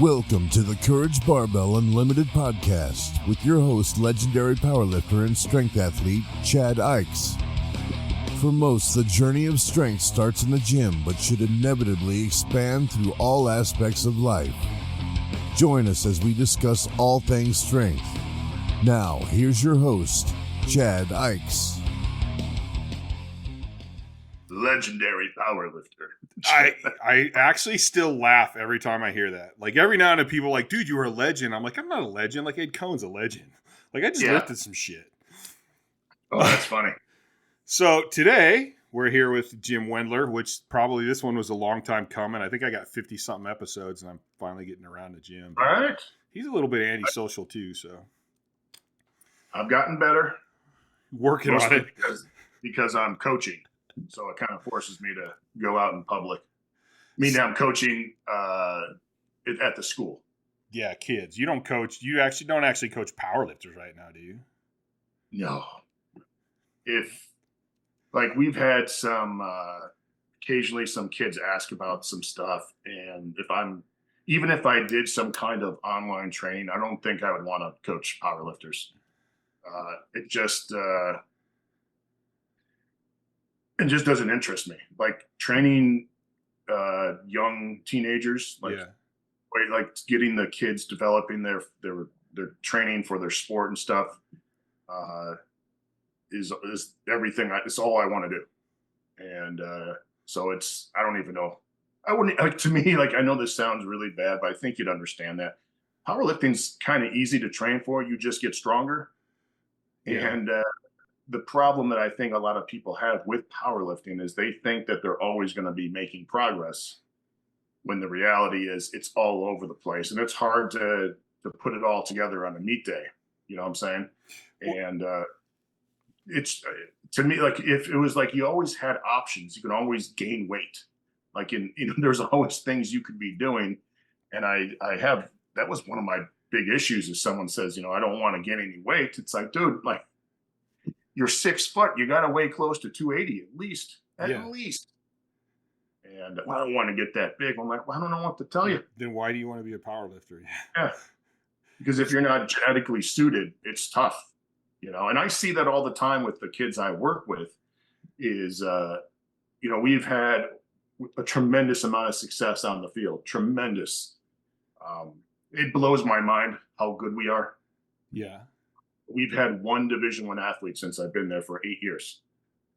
Welcome to the Courage Barbell Unlimited podcast with your host, legendary powerlifter and strength athlete, Chad Ikes. For most, the journey of strength starts in the gym, but should inevitably expand through all aspects of life. Join us as we discuss all things strength. Now, here's your host, Chad Ikes. Legendary powerlifter. I actually still laugh every time I hear that. Like every now and then people are like, dude, you were a legend. I'm like, I'm not a legend. Like Ed Cohn's a legend. Like I just lifted some shit. Oh, that's funny. So today we're here with Jim Wendler, which probably this one was a long time coming. I think I got 50 something episodes and I'm finally getting around to Jim. All right. He's a little bit antisocial too. So I've gotten better. Working on it. Because I'm coaching. So it kind of forces me to go out in public. Meaning I'm coaching at the school. Yeah, kids. You don't coach. You actually don't coach powerlifters right now, do you? No. We've had some, occasionally some kids ask about some stuff. And even if I did some kind of online training, I don't think I would want to coach powerlifters. It just doesn't interest me. Like training young teenagers, like getting the kids developing their training for their sport and stuff is everything. It's all I want to do. And so I don't even know. I wouldn't, like, to me, like, I know this sounds really bad, but I think you'd understand that powerlifting's kind of easy to train for. You just get stronger. Yeah. And the problem that I think a lot of people have with powerlifting is they think that they're always going to be making progress when the reality is it's all over the place. And it's hard to put it all together on a meet day. You know what I'm saying? And it's, to me, like if it was like you always had options, you could always gain weight. Like there's always things you could be doing. And that was one of my big issues is someone says, I don't want to gain any weight. It's like, dude, like, you're 6 foot. You got to weigh close to 280 at least. At least. And I don't want to get that big. I'm like, well, I don't know what to tell you. Then why do you want to be a powerlifter? Yeah. Because if you're not genetically suited, it's tough. And I see that all the time with the kids I work with is, we've had a tremendous amount of success on the field. Tremendous. It blows my mind how good we are. Yeah. We've had one Division I athlete since I've been there for 8 years.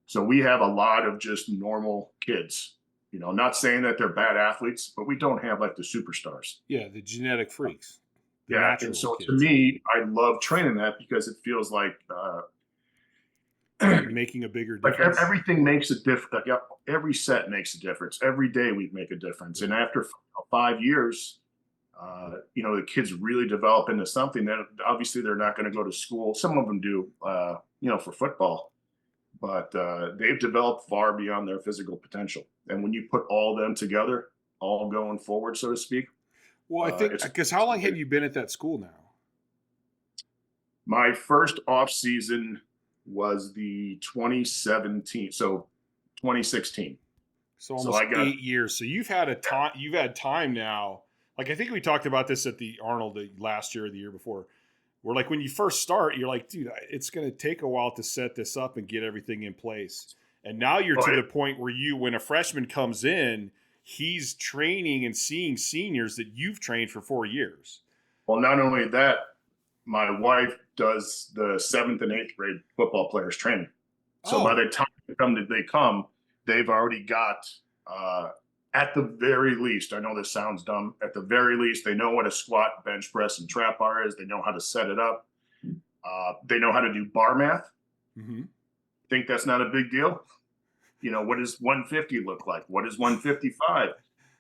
So we have a lot of just normal kids, not saying that they're bad athletes, but we don't have like the superstars. Yeah, the genetic freaks. Yeah, and so kids. To me, I love training that because it feels like making a bigger difference. Like everything makes a difference. Like every set makes a difference. Every day we make a difference. And after 5 years, the kids really develop into something that obviously they're not going to go to school. Some of them do, for football, but they've developed far beyond their physical potential. And when you put all them together, all going forward, so to speak. Well, I think, because how long have you been at that school now? My first off season was the 2017. So 2016. So almost 8 years. So you've had time now. Like, I think we talked about this at the Arnold last year or the year before, where, like, when you first start, you're like, dude, it's going to take a while to set this up and get everything in place. And now you're to the point where when a freshman comes in, he's training and seeing seniors that you've trained for 4 years. Well, not only that, my wife does the 7th and 8th grade football players training. So by the time they come, they've already got at the very least, I know this sounds dumb, at the very least, they know what a squat, bench press, and trap bar is. They know how to set it up. They know how to do bar math. Mm-hmm. Think that's not a big deal? What does 150 look like? What is 155? I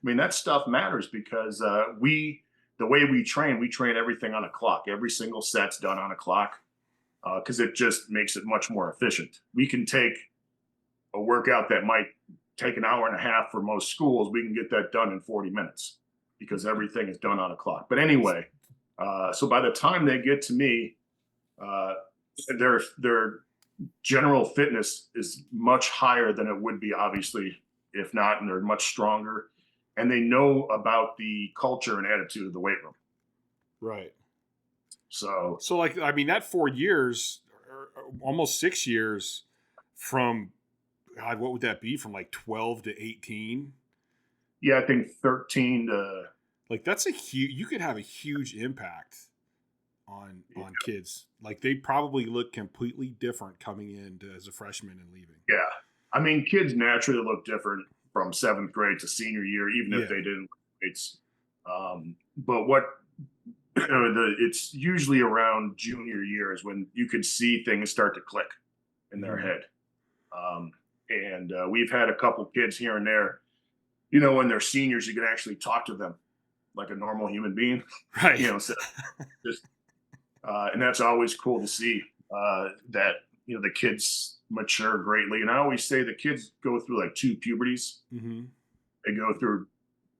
mean, that stuff matters because the way we train everything on a clock. Every single set's done on a clock because it just makes it much more efficient. We can take a workout that might take an hour and a half for most schools. We can get that done in 40 minutes because everything is done on a clock. But anyway, so by the time they get to me, their general fitness is much higher than it would be, obviously, if not, and they're much stronger. and they know about the culture and attitude of the weight room. Right. So like, I mean, that 4 years, or almost 6 years from, God, what would that be? From like 12 to 18? Yeah, I think 13 to. Like, that's you could have a huge impact on kids. Like, they probably look completely different coming in as a freshman and leaving. Yeah. I mean, kids naturally look different from 7th grade to senior year, even if they didn't. It's, but what, it's usually around junior year is when you could see things start to click in their head. And we've had a couple kids here and there, when they're seniors, you can actually talk to them like a normal human being, right? So just, and that's always cool to see that, the kids mature greatly. And I always say the kids go through like 2 puberties. They go through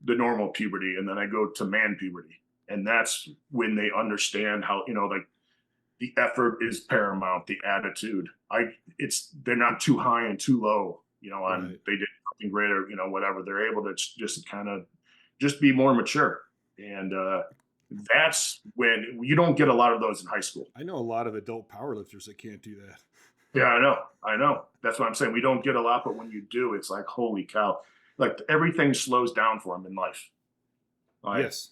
the normal puberty, and then I go to man puberty. And that's when they understand how, like the effort is paramount, the attitude. They're not too high and too low, on they did something greater, whatever. They're able to just kind of just be more mature. And that's when you don't get a lot of those in high school. I know a lot of adult powerlifters that can't do that. Yeah, I know. That's what I'm saying. We don't get a lot, but when you do, it's like, holy cow. Like everything slows down for them in life. Like, yes.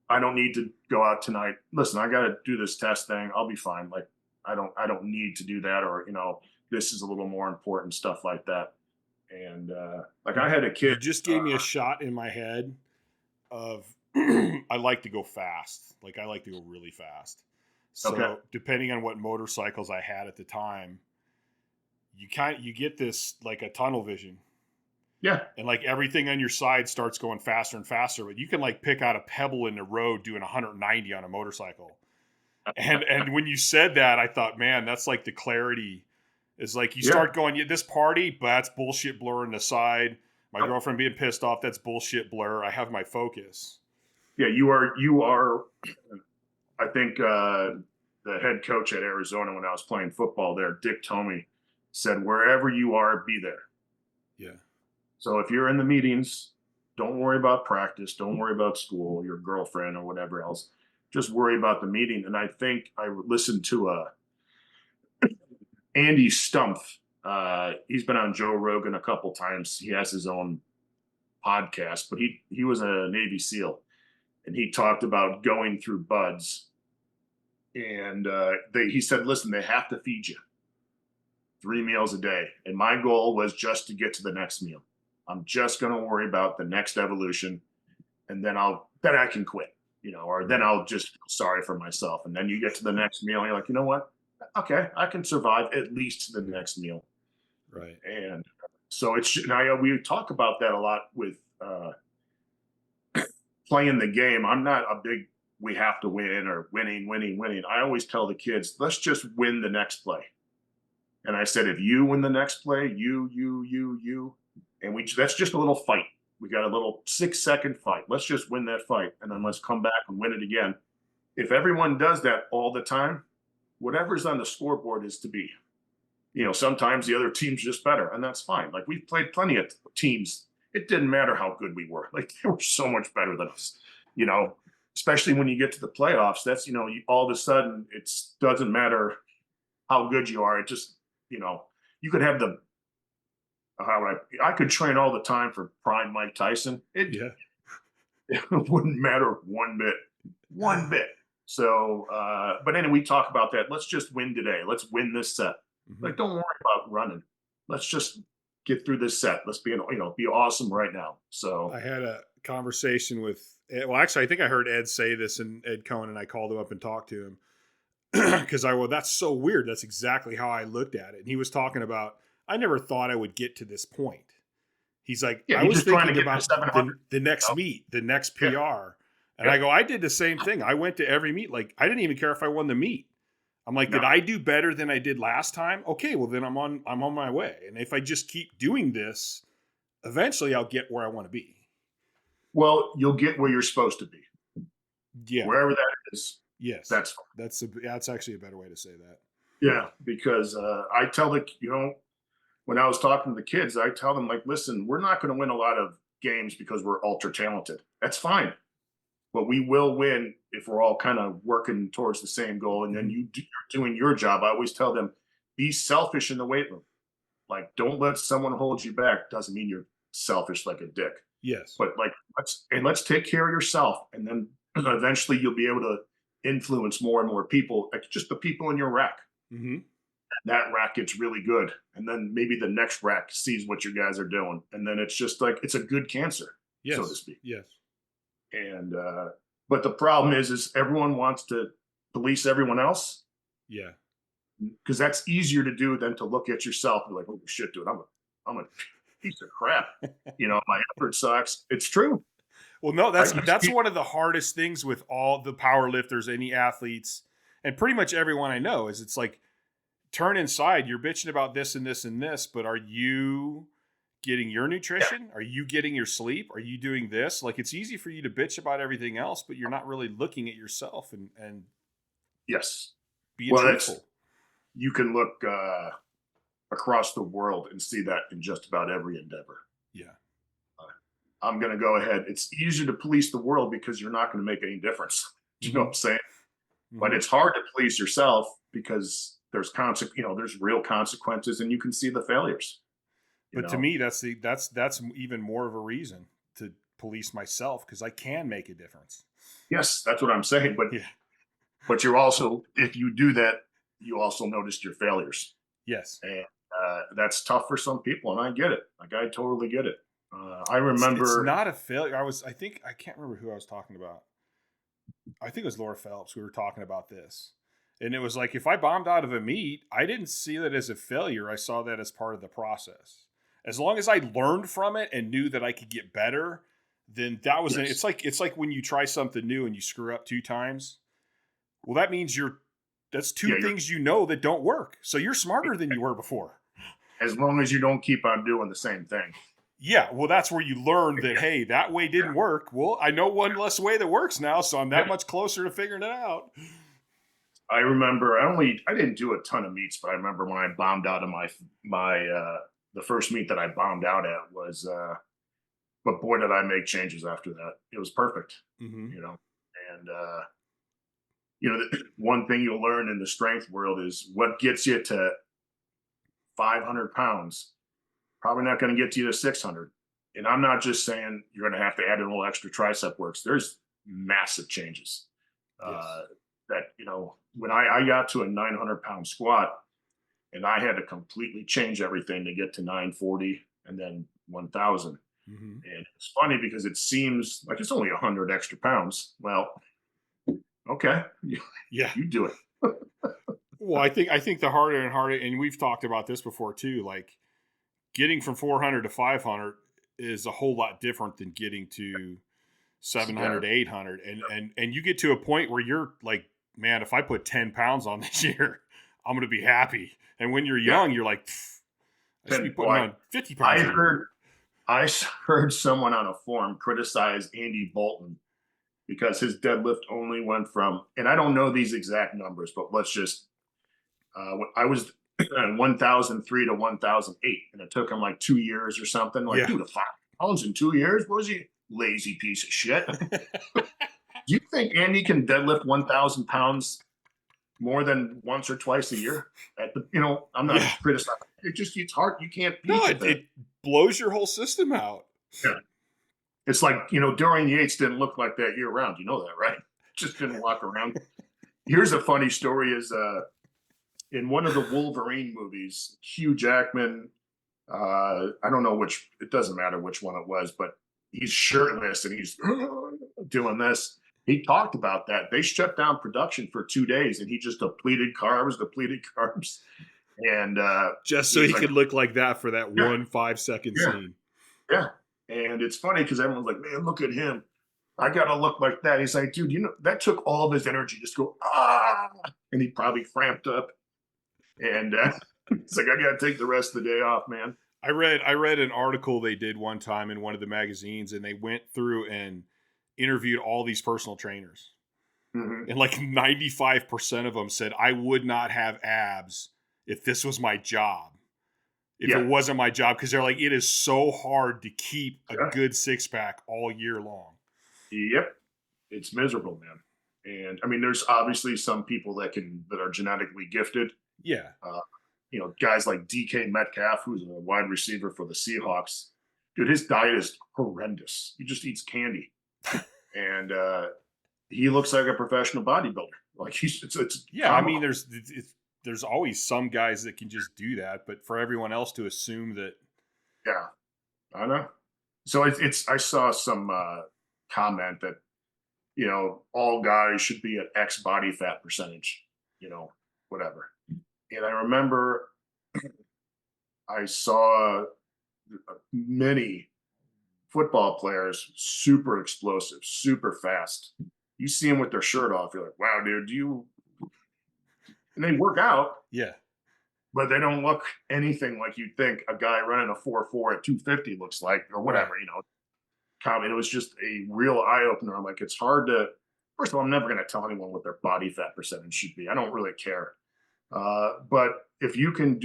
I don't need to go out tonight. Listen, I got to do this test thing. I'll be fine. Like, I don't need to do that, or, this is a little more important, stuff like that. And like I had a kid. You just gave me a shot in my head of, I like to go fast. Like, I like to go really fast. So depending on what motorcycles I had at the time, you get this like a tunnel vision. Yeah. And like everything on your side starts going faster and faster, but you can like pick out a pebble in the road doing 190 on a motorcycle. And when you said that, I thought, man, that's like the clarity is like you start going, this party, but that's bullshit blur on the side. My girlfriend being pissed off, that's bullshit blur. I have my focus. Yeah, you are. I think the head coach at Arizona, when I was playing football there, Dick Tomey, said, wherever you are, be there. Yeah. So if you're in the meetings, don't worry about practice. Don't worry about school, your girlfriend, or whatever else. Just worry about the meeting. And I think I listened to Andy Stumpf. He's been on Joe Rogan a couple times. He has his own podcast, but he was a Navy SEAL, and he talked about going through buds. And he said, listen, they have to feed you 3 meals a day. And my goal was just to get to the next meal. I'm just going to worry about the next evolution, and then I can quit, or then I'll just feel sorry for myself. And then you get to the next meal and you're like, you know what? Okay, I can survive at least to the next meal. Right. And so we talk about that a lot with playing the game. I'm not a big, we have to win or winning. I always tell the kids, let's just win the next play. And I said, if you win the next play, you, and that's just a little fight. We got a little 6-second fight. Let's just win that fight. And then let's come back and win it again. If everyone does that all the time, whatever's on the scoreboard is to be. Sometimes the other team's just better, and that's fine. Like, we've played plenty of teams. It didn't matter how good we were. Like, they were so much better than us, especially when you get to the playoffs. That's, all of a sudden it doesn't matter how good you are. It just, you could have I could train all the time for prime Mike Tyson. It wouldn't matter one bit. So, but anyway, we talk about that. Let's just win today. Let's win this set. Like, don't worry about running. Let's just get through this set. Let's be awesome right now. So I had a conversation with, well, actually, I think I heard Ed say this, and Ed Cohen, and I called him up and talked to him because that's so weird. That's exactly how I looked at it. And he was talking about, I never thought I would get to this point. He's like, I was thinking about the next meet, the next PR. Yeah. And I go, I did the same thing. I went to every meet. Like, I didn't even care if I won the meet. I'm like, did I do better than I did last time? Okay, well then I'm on my way. And if I just keep doing this, eventually I'll get where I want to be. Well, you'll get where you're supposed to be. Yeah. Wherever that is. Yes. That's actually a better way to say that. Yeah, because I tell when I was talking to the kids, I tell them, like, listen, we're not going to win a lot of games because we're ultra talented. That's fine. But we will win if we're all kind of working towards the same goal. And then you're doing your job. I always tell them, be selfish in the weight room. Like, don't let someone hold you back. Doesn't mean you're selfish like a dick. Yes. But like, let's take care of yourself. And then eventually you'll be able to influence more and more people, like just the people in your rack. Mm-hmm. That rack gets really good. And then maybe the next rack sees what you guys are doing. And then it's just like, it's a good cancer, yes. so to speak. Yes. And, but the problem is everyone wants to police everyone else. Yeah. Because that's easier to do than to look at yourself and be like, oh shit, dude, I'm a piece of crap. You know, my effort sucks. It's true. Well, no, that's one of the hardest things with all the power lifters, any athletes, and pretty much everyone I know is it's like, turn inside, you're bitching about this and this and this, but are you getting your nutrition? Are you getting your sleep? Are you doing this? Like, it's easy for you to bitch about everything else, but you're not really looking at yourself and yes, being truthful. You can look across the world and see that in just about every endeavor. Yeah. I'm going to go ahead. It's easier to police the world because you're not going to make any difference. You know what I'm saying? Mm-hmm. But it's hard to police yourself because there's there's real consequences and you can see the failures. But to me, that's even more of a reason to police myself because I can make a difference. Yes, that's what I'm saying. But but you're also, if you do that, you also noticed your failures. Yes. And that's tough for some people, and I get it. Like, I totally get it. I remember it's not a failure. I can't remember who I was talking about. I think it was Laura Phelps. We were talking about this. And it was like, if I bombed out of a meet, I didn't see that as a failure. I saw that as part of the process. As long as I learned from it and knew that I could get better, then that was it. It's like when you try something new and you screw up 2 times. Well, that means that's two things that don't work. So you're smarter than you were before. As long as you don't keep on doing the same thing. Yeah, well, that's where you learn that, hey, that way didn't work. Well, I know one less way that works now, so I'm that much closer to figuring it out. I remember I didn't do a ton of meets, but I remember when I bombed out of the first meet that I bombed out at was, but boy, did I make changes after that. It was perfect, mm-hmm. you know, and, the one thing you'll learn in the strength world is what gets you to 500 pounds, probably not going to get you to 600. And I'm not just saying you're going to have to add in a little extra tricep works. There's massive changes that, when I got to a 900 pound squat and I had to completely change everything to get to 940 and then 1000. Mm-hmm. And it's funny because it seems like it's only 100 extra pounds. Well, okay. You do it. Well, I think the harder and harder, and we've talked about this before too, like getting from 400 to 500 is a whole lot different than getting to 700 to 800. And you get to a point where you're like, man, if I put 10 pounds on this year, I'm going to be happy. And when you're young, you're like, I should be putting on 50 pounds. I heard someone on a forum criticize Andy Bolton because his deadlift only went from, and I don't know these exact numbers, but let's just, I was 1,003 to 1,008, and it took him like 2 years or something. Like, dude, 5 pounds in 2 years? What was he? Lazy piece of shit. Do you think Andy can deadlift 1,000 pounds more than once or twice a year? I'm not criticizing. It's hard. You can't. It blows your whole system out. Yeah. It's like, Dorian Yates didn't look like that year round. You know that, right? Just didn't walk around. Here's a funny story is in one of the Wolverine movies, Hugh Jackman, I don't know it doesn't matter which one it was, but he's shirtless and he's doing this. He talked about that. They shut down production for 2 days and he just depleted carbs. And just so he could look like that for that 1 5-second scene. Yeah. And it's funny because everyone's like, man, look at him. I got to look like that. He's like, dude, that took all of his energy just to go, and he probably cramped up. And it's like, I got to take the rest of the day off, man. I read an article they did one time in one of the magazines, and they went through and interviewed all these personal trainers. Mm-hmm. And like 95% of them said, I would not have abs if this was my job. if it wasn't my job, because they're like, it is so hard to keep a good 6-pack all year long. Yep. It's miserable, man. And I mean, there's obviously some people that are genetically gifted. Yeah. Guys like DK Metcalf, who's a wide receiver for the Seahawks. Dude, his diet is horrendous. He just eats candy. And he looks like a professional bodybuilder. Like it's yeah, comical. I mean, there's always some guys that can just do that, but for everyone else to assume that. Yeah, I know. So I saw some comment that, all guys should be at X body fat percentage, whatever. And I remember I saw many football players, super explosive, super fast. You see them with their shirt off, you're like, wow, dude, and they work out. Yeah. But they don't look anything like you'd think a guy running a 4.4 at 250 looks like, or whatever, It was just a real eye opener. Like, it's hard to, first of all, I'm never going to tell anyone what their body fat percentage should be. I don't really care. But if you can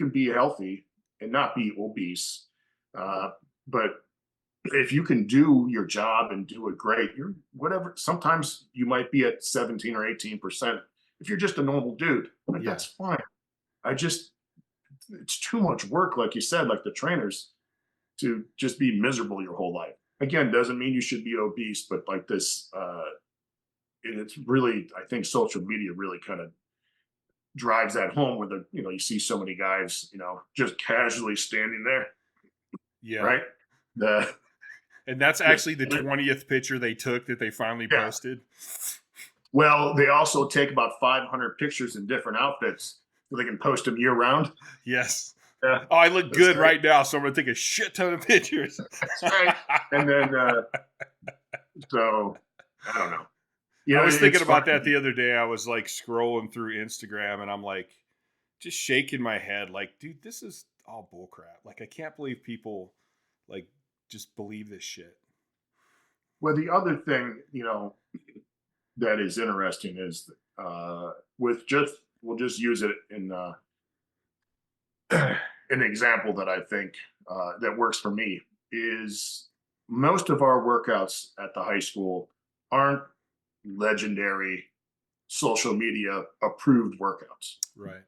be healthy and not be obese, but if you can do your job and do it great, sometimes you might be at 17 or 18%. If you're just a normal dude, that's fine. It's too much work, like you said, like the trainers, to just be miserable your whole life. Again, doesn't mean you should be obese, but like this, and it's really, I think social media really kind of drives that home with you see so many guys, just casually standing there. Yeah. Right. And that's actually the 20th picture they took that they finally posted. Well, they also take about 500 pictures in different outfits so they can post them year round. Yes. Yeah. Oh, I look good right now, so I'm going to take a shit ton of pictures. That's right. And then, so, I don't know. I was thinking about that the other day. I was like scrolling through Instagram and I'm like just shaking my head like, dude, this is all bullcrap. Like, I can't believe people like just believe this shit. Well, the other thing, that is interesting is we'll just use it in an example that I think that works for me is most of our workouts at the high school aren't legendary social media approved workouts. Right.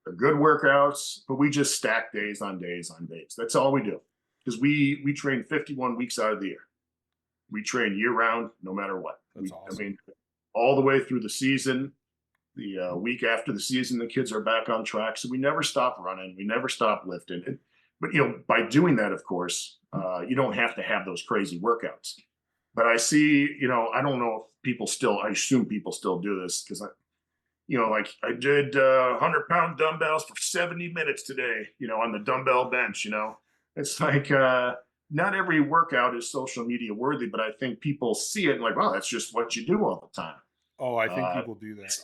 They're good workouts, but we just stack days on days on days. That's all we do. Because we train 51 weeks out of the year. We train year round, no matter what. That's awesome. I mean, all the way through the season. The week after the season, the kids are back on track. So we never stop running. We never stop lifting. But, by doing that, of course, you don't have to have those crazy workouts. But I see, I don't know if I assume people still do this because like I did 100-pound dumbbells for 70 minutes today, on the dumbbell bench, It's like not every workout is social media worthy, but I think people see it and like, wow, that's just what you do all the time. Oh, I think people do that.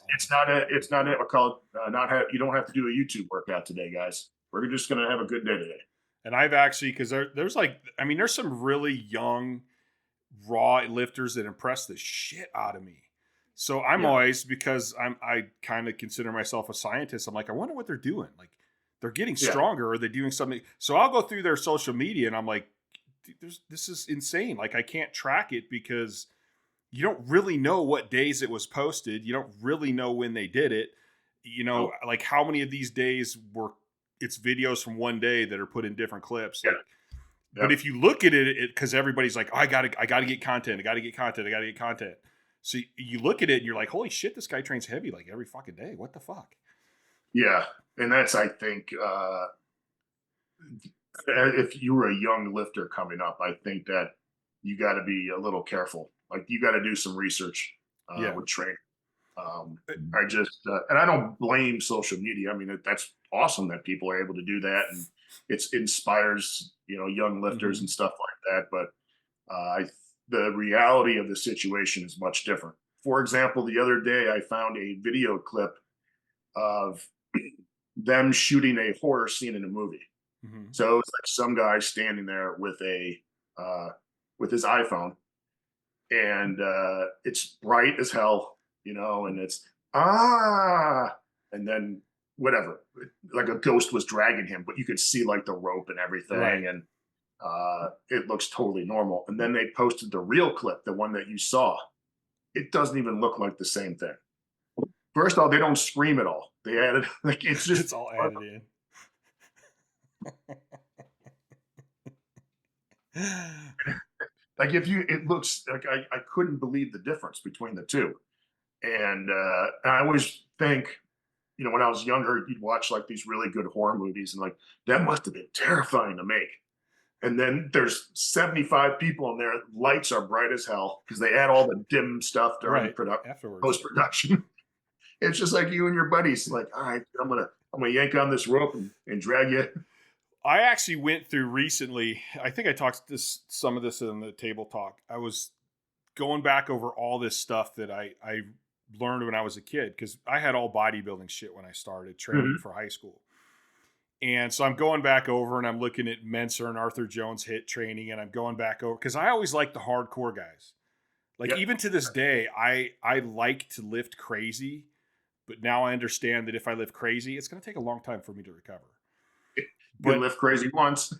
You don't have to do a YouTube workout today, guys. We're just going to have a good day today. And I've actually, because there's some really young, raw lifters that impress the shit out of me. So I'm always, because I kind of consider myself a scientist. I'm like, I wonder what they're doing. Like, they're getting stronger. Or they're doing something. So I'll go through their social media and I'm like, this is insane. Like, I can't track it because you don't really know what days it was posted. You don't really know when they did it. Like how many of these days it's videos from one day that are put in different clips. Like, but if you look at it, because everybody's like, oh, I gotta get content. I gotta get content. So you look at it and you're like, holy shit, this guy trains heavy like every fucking day. What the fuck? Yeah. And that's, I think, if you were a young lifter coming up, I think that you got to be a little careful. Like, you got to do some research with training. And I don't blame social media. I mean, that's awesome that people are able to do that, and it inspires young lifters and stuff like that. But the reality of the situation is much different. For example, the other day I found a video clip of them shooting a horror scene in a movie. Mm-hmm. So it's like some guy standing there with his iPhone, and it's bright as hell, and it's and then whatever, like a ghost was dragging him, but you could see like the rope and everything. Right. And it looks totally normal. And then they posted the real clip, the one that you saw. It doesn't even look like the same thing. First of all, they don't scream at all. They added, like, it's just. It's all added in. Like it looks like I couldn't believe the difference between the two. And I always think, when I was younger, you'd watch like these really good horror movies and like, that must have been terrifying to make. And then there's 75 people in there. Lights are bright as hell because they add all the dim stuff during post-production. It's just like you and your buddies, like, all right, I'm gonna yank on this rope and drag you. I actually went through recently, I think I talked some of this in the table talk. I was going back over all this stuff that I learned when I was a kid, because I had all bodybuilding shit when I started training for high school. And so I'm going back over and I'm looking at Menser and Arthur Jones HIIT training, and I'm going back over because I always liked the hardcore guys. Like, even to this day, I like to lift crazy, but now I understand that if I lift crazy, it's going to take a long time for me to recover. You can lift crazy once,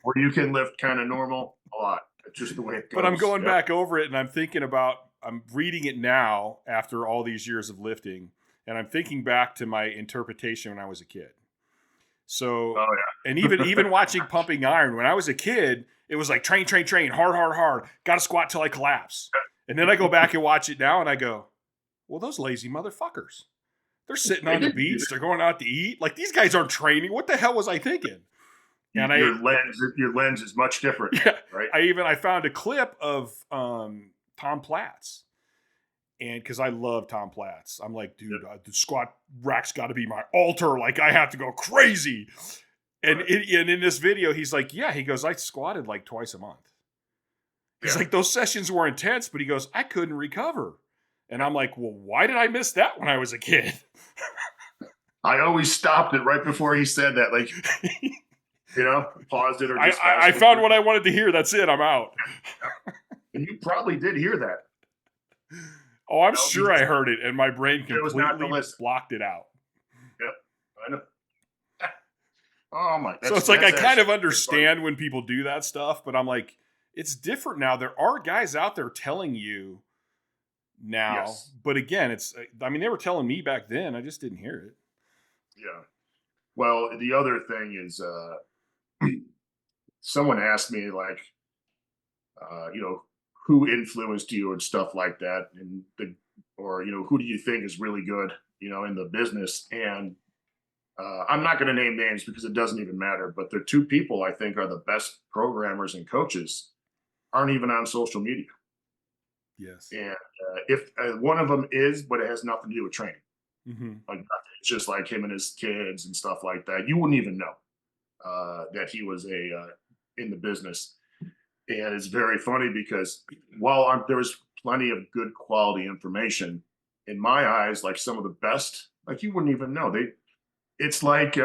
or you can lift kind of normal a lot. It's just the way it goes. But I'm going back over it, and I'm thinking about, I'm reading it now after all these years of lifting, and I'm thinking back to my interpretation when I was a kid. So, and even watching Pumping Iron, when I was a kid, it was like train, hard, got to squat till I collapse. And then I go back and watch it now, and I go, well, those lazy motherfuckers. They're sitting on the beach. They're going out to eat. Like, these guys aren't training. What the hell was I thinking? And your lens is much different. Yeah, right. I found a clip of Tom Platz, and because I love Tom Platz, I'm like, dude, the squat rack's got to be my altar. Like, I have to go crazy. And in this video, he's like, yeah, he goes, I squatted like twice a month. He's like, those sessions were intense, but he goes, I couldn't recover. And I'm like, well, why did I miss that when I was a kid? I always stopped it right before he said that. Like, paused it or just I found what I wanted to hear. That's it. I'm out. And you probably did hear that. Oh, I'm sure I heard it, and my brain completely blocked it out. Yep, I know. Oh my! So it's like I kind of understand when people do that stuff, but I'm like, it's different now. There are guys out there telling you now, but again, they were telling me back then. I just didn't hear it. Yeah. Well, the other thing is, someone asked me like, who influenced you and stuff like that, and who do you think is really good, in the business? And I'm not going to name names because it doesn't even matter, but the two people I think are the best programmers and coaches aren't even on social media. Yes. And if one of them is, but it has nothing to do with training. Like, it's just like him and his kids and stuff like that. You wouldn't even know that he was in the business. And it's very funny because while there was plenty of good quality information, in my eyes, like some of the best, like you wouldn't even know. It's like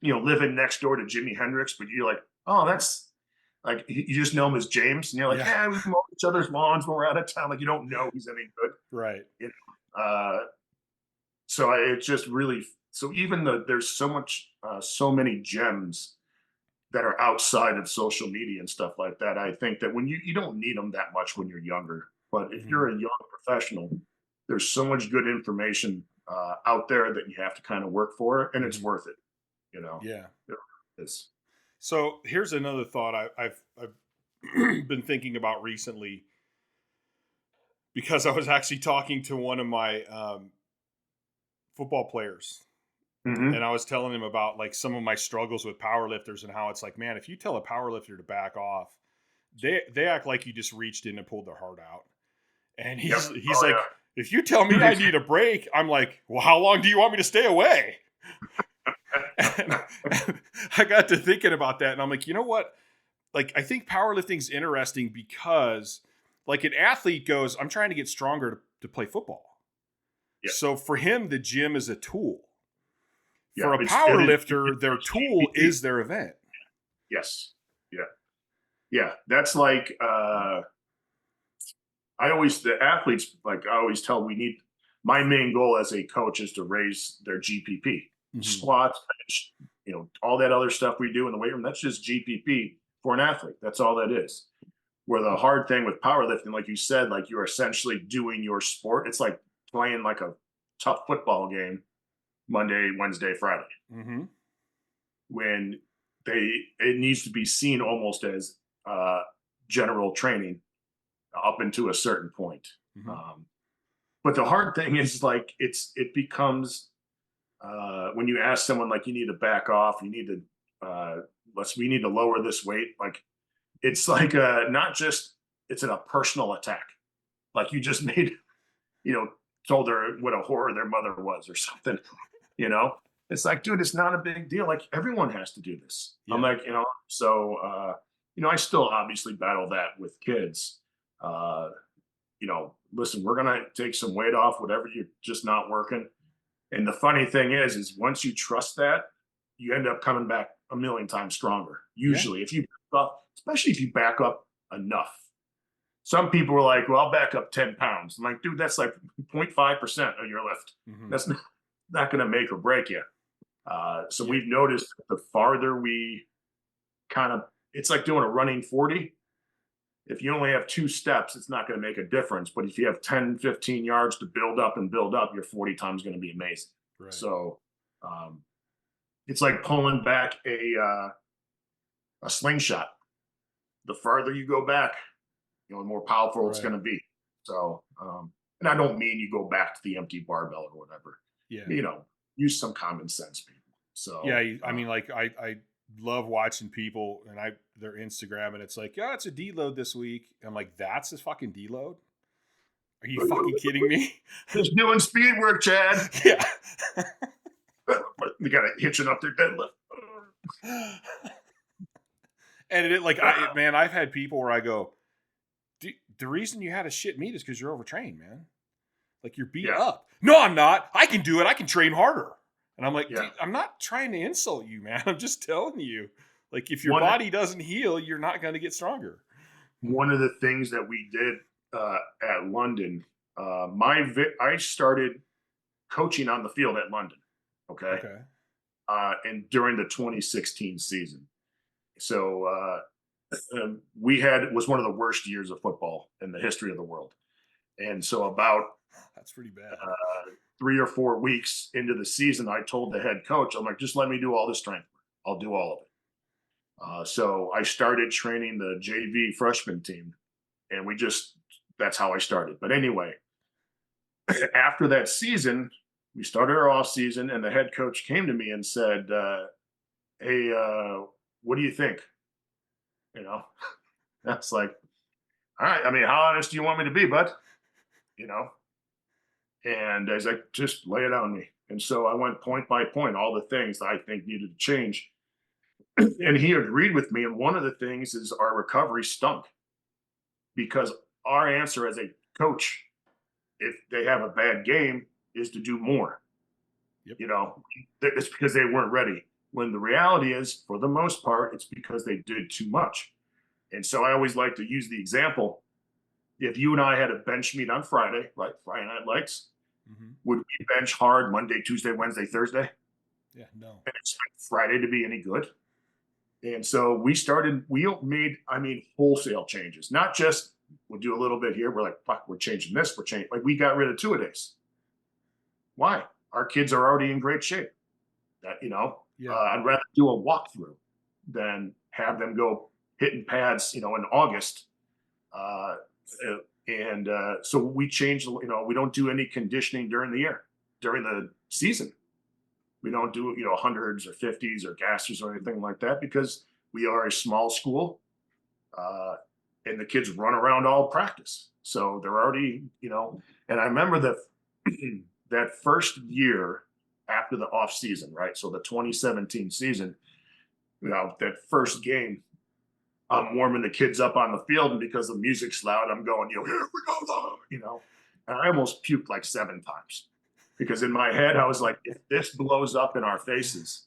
living next door to Jimi Hendrix, but you're like, oh, that's like, you just know him as James, and you're like, we mow each other's lawns when we're out of town. Like, you don't know he's any good, right? So it's just really, so even though there's so much, so many gems that are outside of social media and stuff like that, I think that when you don't need them that much when you're younger, but if you're a young professional, there's so much good information out there that you have to kind of work for, and it's worth it, Yeah. It is. So here's another thought I've been thinking about recently, because I was actually talking to one of my football players, and I was telling him about like some of my struggles with powerlifters and how it's like, man, if you tell a powerlifter to back off, they act like you just reached in and pulled their heart out. And he's like, if you tell me I need a break, I'm like, well, how long do you want me to stay away? And I got to thinking about that, and I'm like, you know what? Like, I think powerlifting's interesting because, like, an athlete goes, I'm trying to get stronger to play football. Yeah. So for him, the gym is a tool. Yeah, for a powerlifter, their tool is their event. Yes. Yeah. Yeah. That's like, the athletes, like I always tell, we need my main goal as a coach is to raise their GPP, squats, bench, all that other stuff we do in the weight room. That's just GPP for an athlete. That's all that is. Where the hard thing with powerlifting, like you said, like you're essentially doing your sport. It's like playing like a tough football game Monday, Wednesday, Friday. When it needs to be seen almost as general training up into a certain point. But the hard thing is like it becomes when you ask someone like you need to back off, you need to we need to lower this weight. Like it's like not just it's a personal attack. Like you just made told her what a horror their mother was or something. It's like, dude, it's not a big deal. Like everyone has to do this. I'm like, so I still obviously battle that with kids. Listen, we're going to take some weight off, whatever you're just not working. And the funny thing is once you trust that, you end up coming back a million times stronger. Usually, if you back up, especially if you back up enough. Some people are like, well, I'll back up 10 pounds. I'm like, dude, that's like 0.5% of your lift. That's not going to make or break you. So we've noticed the farther we it's like doing a running 40. If you only have 2 steps, it's not going to make a difference. But if you have 10, 15 yards to build up, your 40 times is going to be amazing. Right. So it's like pulling back a slingshot. The farther you go back, the more powerful it's going to be. So, and I don't mean you go back to the empty barbell or whatever. Use some common sense, people. So I mean, like I love watching people and their Instagram and it's like, it's a deload this week. I'm like, that's a fucking deload? Are you fucking kidding me? Just doing speed work, Chad. Yeah. They got it hitching up their deadlift. And I've had people where I go, the reason you had a shit meet is because you're overtrained, man. Like you're beat up. No, I'm not. I can do it. I can train harder. And I'm like, dude, I'm not trying to insult you, man. I'm just telling you, like, if your body doesn't heal, you're not going to get stronger. One of the things that we did at London, I started coaching on the field at London. Okay. And during the 2016 season. So was one of the worst years of football in the history of the world. And so that's pretty bad. 3 or 4 weeks into the season, I told the head coach, I'm like, just let me do all the strength work. I'll do all of it. So I started training the JV freshman team, and that's how I started. But anyway, after that season, we started our off season, and the head coach came to me and said, hey, what do you think? That's like, all right. I mean, how honest do you want me to be, bud? And I was like, just lay it on me. And so I went point by point, all the things that I think needed to change. And he agreed with me. And one of the things is our recovery stunk because our answer as a coach, if they have a bad game, is to do more. It's because they weren't ready. When the reality is, for the most part, it's because they did too much. And so I always like to use the example. If you and I had a bench meet on Friday, right? Friday Night Lights, would we bench hard Monday, Tuesday, Wednesday, Thursday? Yeah, no. And expect Friday to be any good? And so we made wholesale changes. Not just, we'll do a little bit here. We're like, fuck, we're changing this. Like we got rid of 2-a-days. Why? Our kids are already in great shape. I'd rather do a walkthrough than have them go hitting pads, in August. So we changed, we don't do any conditioning during the season. We don't do, 100s or 50s or gassers or anything like that because we are a small school and the kids run around all practice. So they're already, and I remember that first year after the off season, right? So the 2017 season, that first game, I'm warming the kids up on the field, and because the music's loud, I'm going, here we go, and I almost puked like 7 times because in my head, I was like, if this blows up in our faces,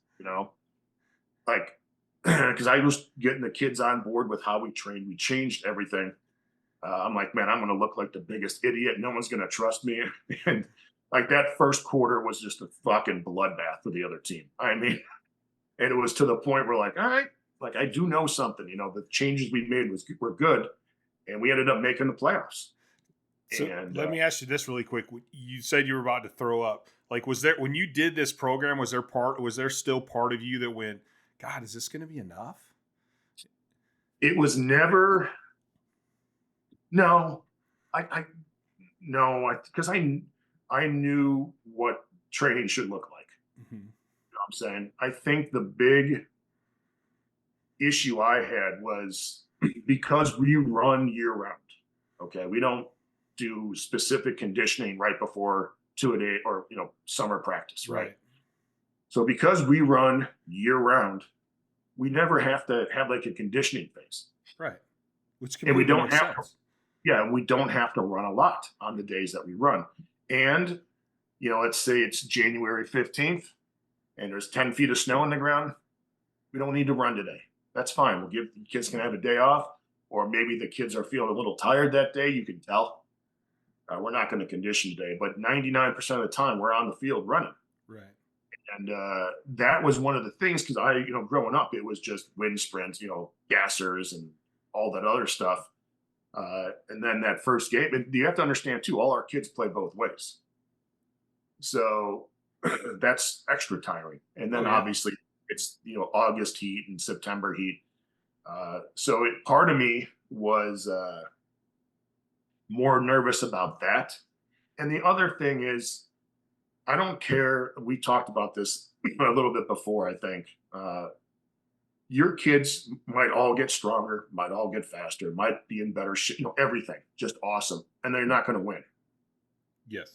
because I was getting the kids on board with how we trained. We changed everything. I'm like, man, I'm going to look like the biggest idiot. No one's going to trust me. And like that first quarter was just a fucking bloodbath for the other team. I mean, and it was to the point where like, all right, like I do know something, the changes we made were good, and we ended up making the playoffs. So let me ask you this really quick. You said you were about to throw up. Like, was there, when you did this program, was there still part of you that went, God, is this going to be enough? It was never, no, because I knew what training should look like. Mm-hmm. You know what I'm saying? I think the big issue I had was because we run year round. Okay. We don't do specific conditioning right before 2-a-day or, summer practice. Right. So because we run year round, we never have to have like a conditioning phase. Right. Which and we don't have to, we don't have to run a lot on the days that we run. And, let's say it's January 15th and there's 10 feet of snow on the ground. We don't need to run today. That's fine. We'll give the kids can have a day off, or maybe the kids are feeling a little tired that day. You can tell. We're not going to condition today, but 99% of the time we're on the field running. Right. And that was one of the things, because I, growing up, it was just wind sprints, gassers and all that other stuff. And then that first game, and you have to understand too, all our kids play both ways. So that's extra tiring. And then obviously it's, August heat and September heat. So part of me was more nervous about that. And the other thing is, I don't care. We talked about this a little bit before, I think. Your kids might all get stronger, might all get faster, might be in better shape, everything, just awesome. And they're not going to win. Yes.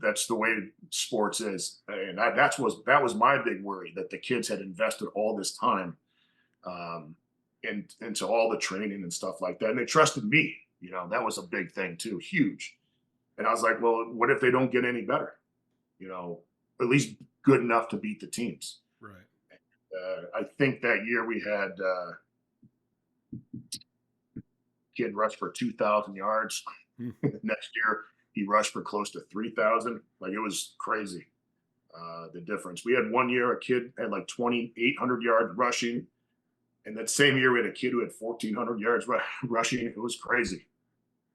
That's the way sports is. And that was my big worry, that the kids had invested all this time into all the training and stuff like that. And they trusted me. That was a big thing too, huge. And I was like, well, what if they don't get any better? At least good enough to beat the teams. Right. I think that year we had kid rush for 2,000 yards. Next year, he rushed for close to 3,000. Like, it was crazy, the difference. We had one year, a kid had like 2,800 yards rushing. And that same year, we had a kid who had 1,400 yards rushing. It was crazy.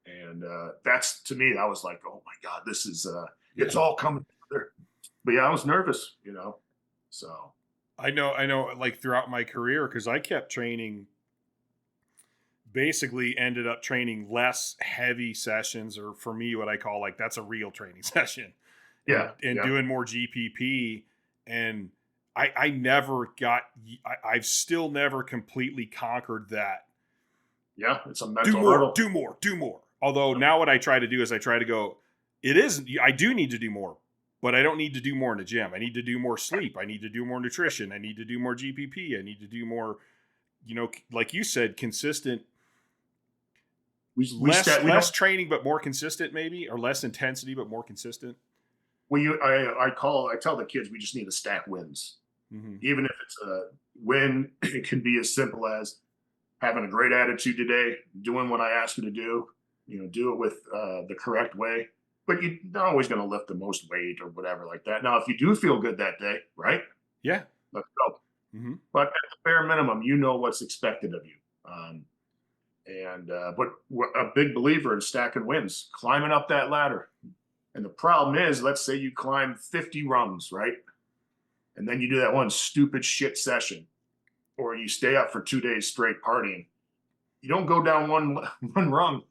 And that's, to me, I was like, oh my God, this is, it's all coming together. But yeah, I was nervous, so. I know, like throughout my career, because I kept training, basically ended up training less heavy sessions, or for me, what I call like, that's a real training session. Yeah. And doing more GPP. And I never I've still never completely conquered that. Yeah, it's a mental hurdle. Do more. Although now what I try to do is I try to go, I do need to do more, but I don't need to do more in the gym. I need to do more sleep. I need to do more nutrition. I need to do more GPP. I need to do more, like you said, consistent. Less training, but more consistent, maybe, or less intensity, but more consistent. Well, I tell the kids we just need to stack wins. Mm-hmm. Even if it's a win, it can be as simple as having a great attitude today, doing what I ask you to do, do it with the correct way. But you're not always going to lift the most weight or whatever like that. Now, if you do feel good that day, right? Yeah. Let's go. Mm-hmm. But at the bare minimum, what's expected of you. But we're a big believer in stacking wins, climbing up that ladder. And the problem is, let's say you climb 50 rungs, right? And then you do that one stupid shit session, or you stay up for 2 days straight partying. You don't go down one rung.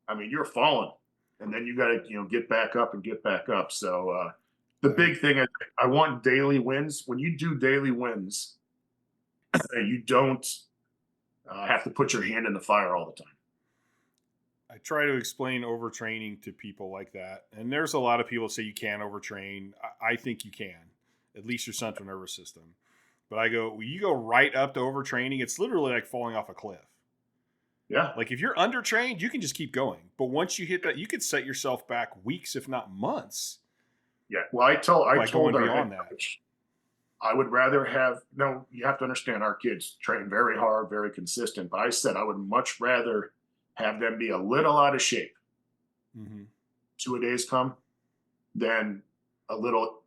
I mean, you're falling. And then you got to, get back up and get back up. So the big thing is, I want daily wins. When you do daily wins, you don't have to put your hand in the fire all the time. I try to explain overtraining to people like that. And there's a lot of people say you can't overtrain. I think you can, at least your central nervous system. But I go, you go right up to overtraining, it's literally like falling off a cliff. Yeah. Like if you're undertrained, you can just keep going. But once you hit that, you could set yourself back weeks, if not months. Yeah. Well, I told beyond that. I would rather you have to understand, our kids train very hard, very consistent. But I said I would much rather have them be a little out of shape, two-a-days come than a little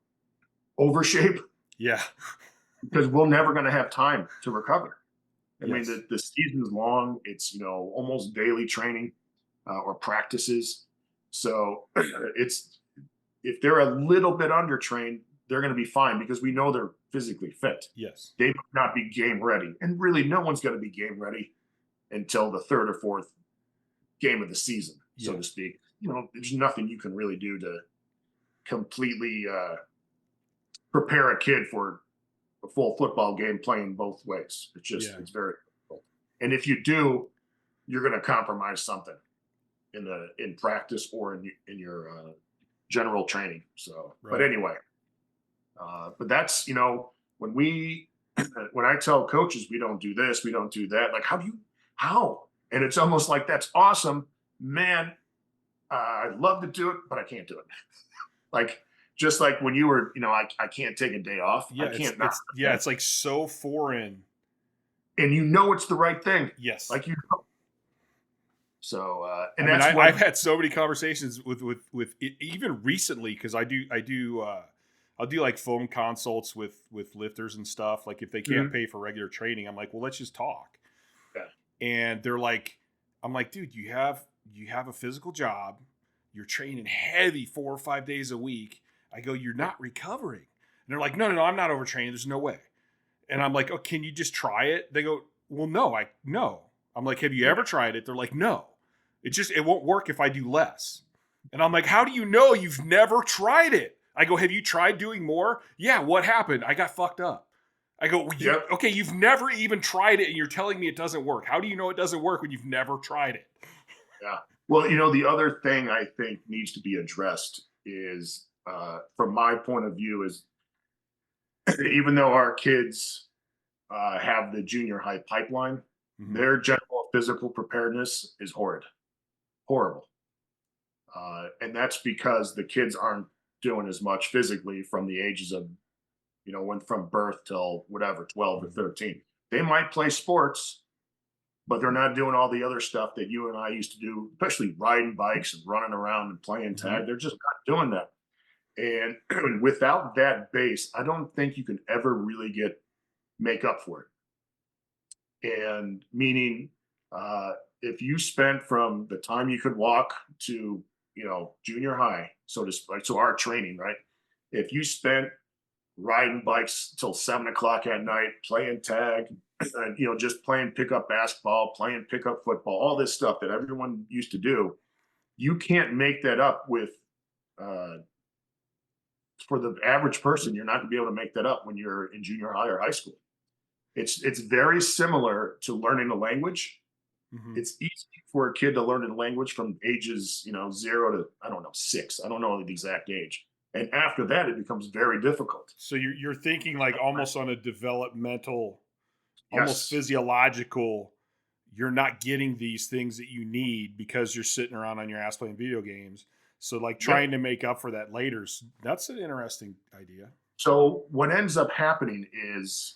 overshape. Yeah. Because we're never going to have time to recover. I mean, Yes. the season's long. It's, almost daily training or practices. So it's, if they're a little bit undertrained, they're going to be fine because we know they're physically fit. Yes. They might not be game ready. And really, no one's going to be game ready until the third or fourth game of the season, so to speak. There's nothing you can really do to completely prepare a kid for a full football game playing both ways. It's just, it's very difficult. And if you do, you're going to compromise something in practice or in your general training. So, But anyway, but that's, when I tell coaches, we don't do this, we don't do that. Like, how? And it's almost like, that's awesome, man. I'd love to do it, but I can't do it. Like, just like when you were, I can't take a day off. Yeah, I can't. It's like so foreign. And it's the right thing. Yes. Like So, I've had so many conversations with even recently, because I'll do like phone consults with lifters and stuff. Like if they can't pay for regular training, I'm like, well, let's just talk. Yeah. And they're like, I'm like, dude, you have a physical job. You're training heavy 4 or 5 days a week. I go, you're not recovering. And they're like, no, I'm not overtraining. There's no way. And I'm like, oh, can you just try it? They go, well, no. I'm like, have you ever tried it? They're like, no. It won't work if I do less. And I'm like, how do you know? You've never tried it. I go, have you tried doing more? Yeah, what happened? I got fucked up. I go, okay, you've never even tried it and you're telling me it doesn't work. How do you know it doesn't work when you've never tried it? Yeah. Well, the other thing I think needs to be addressed is, from my point of view, is even though our kids have the junior high pipeline, their general physical preparedness is horrible. And that's because the kids aren't doing as much physically from the ages of, from birth till whatever, 12 or 13. They might play sports, but they're not doing all the other stuff that you and I used to do, especially riding bikes and running around and playing tag. They're just not doing that. And without that base, I don't think you can ever really make up for it. And meaning, if you spent from the time you could walk to, junior high, so to speak, so our training, right? If you spent riding bikes till 7 o'clock at night, playing tag, just playing pickup basketball, playing pickup football, all this stuff that everyone used to do, you can't make that up with, for the average person, you're not going to be able to make that up when you're in junior high or high school. It's very similar to learning a language. It's easy for a kid to learn a language from ages, 0 to, 6. I don't know the exact age. And after that, it becomes very difficult. So you're thinking like almost on a developmental, almost physiological, you're not getting these things that you need because you're sitting around on your ass playing video games. So like trying to make up for that later, that's an interesting idea. So what ends up happening is,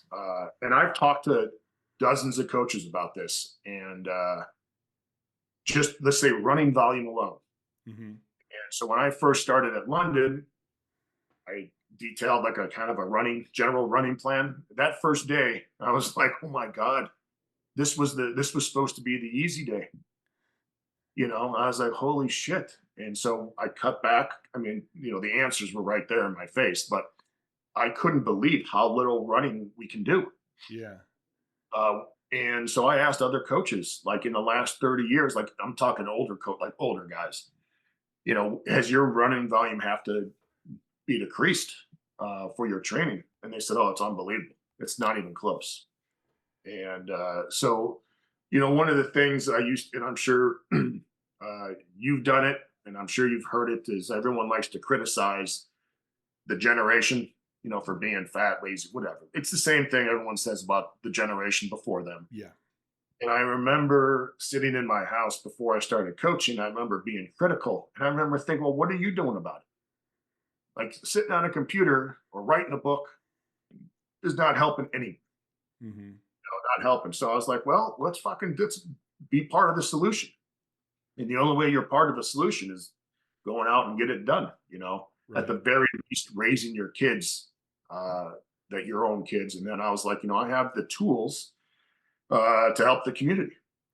and I've talked to dozens of coaches about this, and just let's say running volume alone. And so when I first started at London, I detailed like a kind of a general running plan. That first day, I was like, oh my God, this was supposed to be the easy day. I was like, holy shit. And so I cut back. I mean, the answers were right there in my face, but I couldn't believe how little running we can do. Yeah. And so I asked other coaches, like in the last 30 years, like I'm talking older guys, has your running volume have to be decreased for your training? And they said, oh, it's unbelievable. It's not even close. And so, one of the things and I'm sure you've done it, and I'm sure you've heard it, is everyone likes to criticize the generation, for being fat, lazy, whatever. It's the same thing everyone says about the generation before them. Yeah. And I remember sitting in my house before I started coaching. I remember being critical. And I remember thinking, well, what are you doing about it? Like sitting on a computer or writing a book is not helping anyone. Not helping. So I was like, well, let's be part of the solution. And the only way you're part of the solution is going out and get it done, at the very least raising your kids, that your own kids. And then I was like, I have the tools to help the community.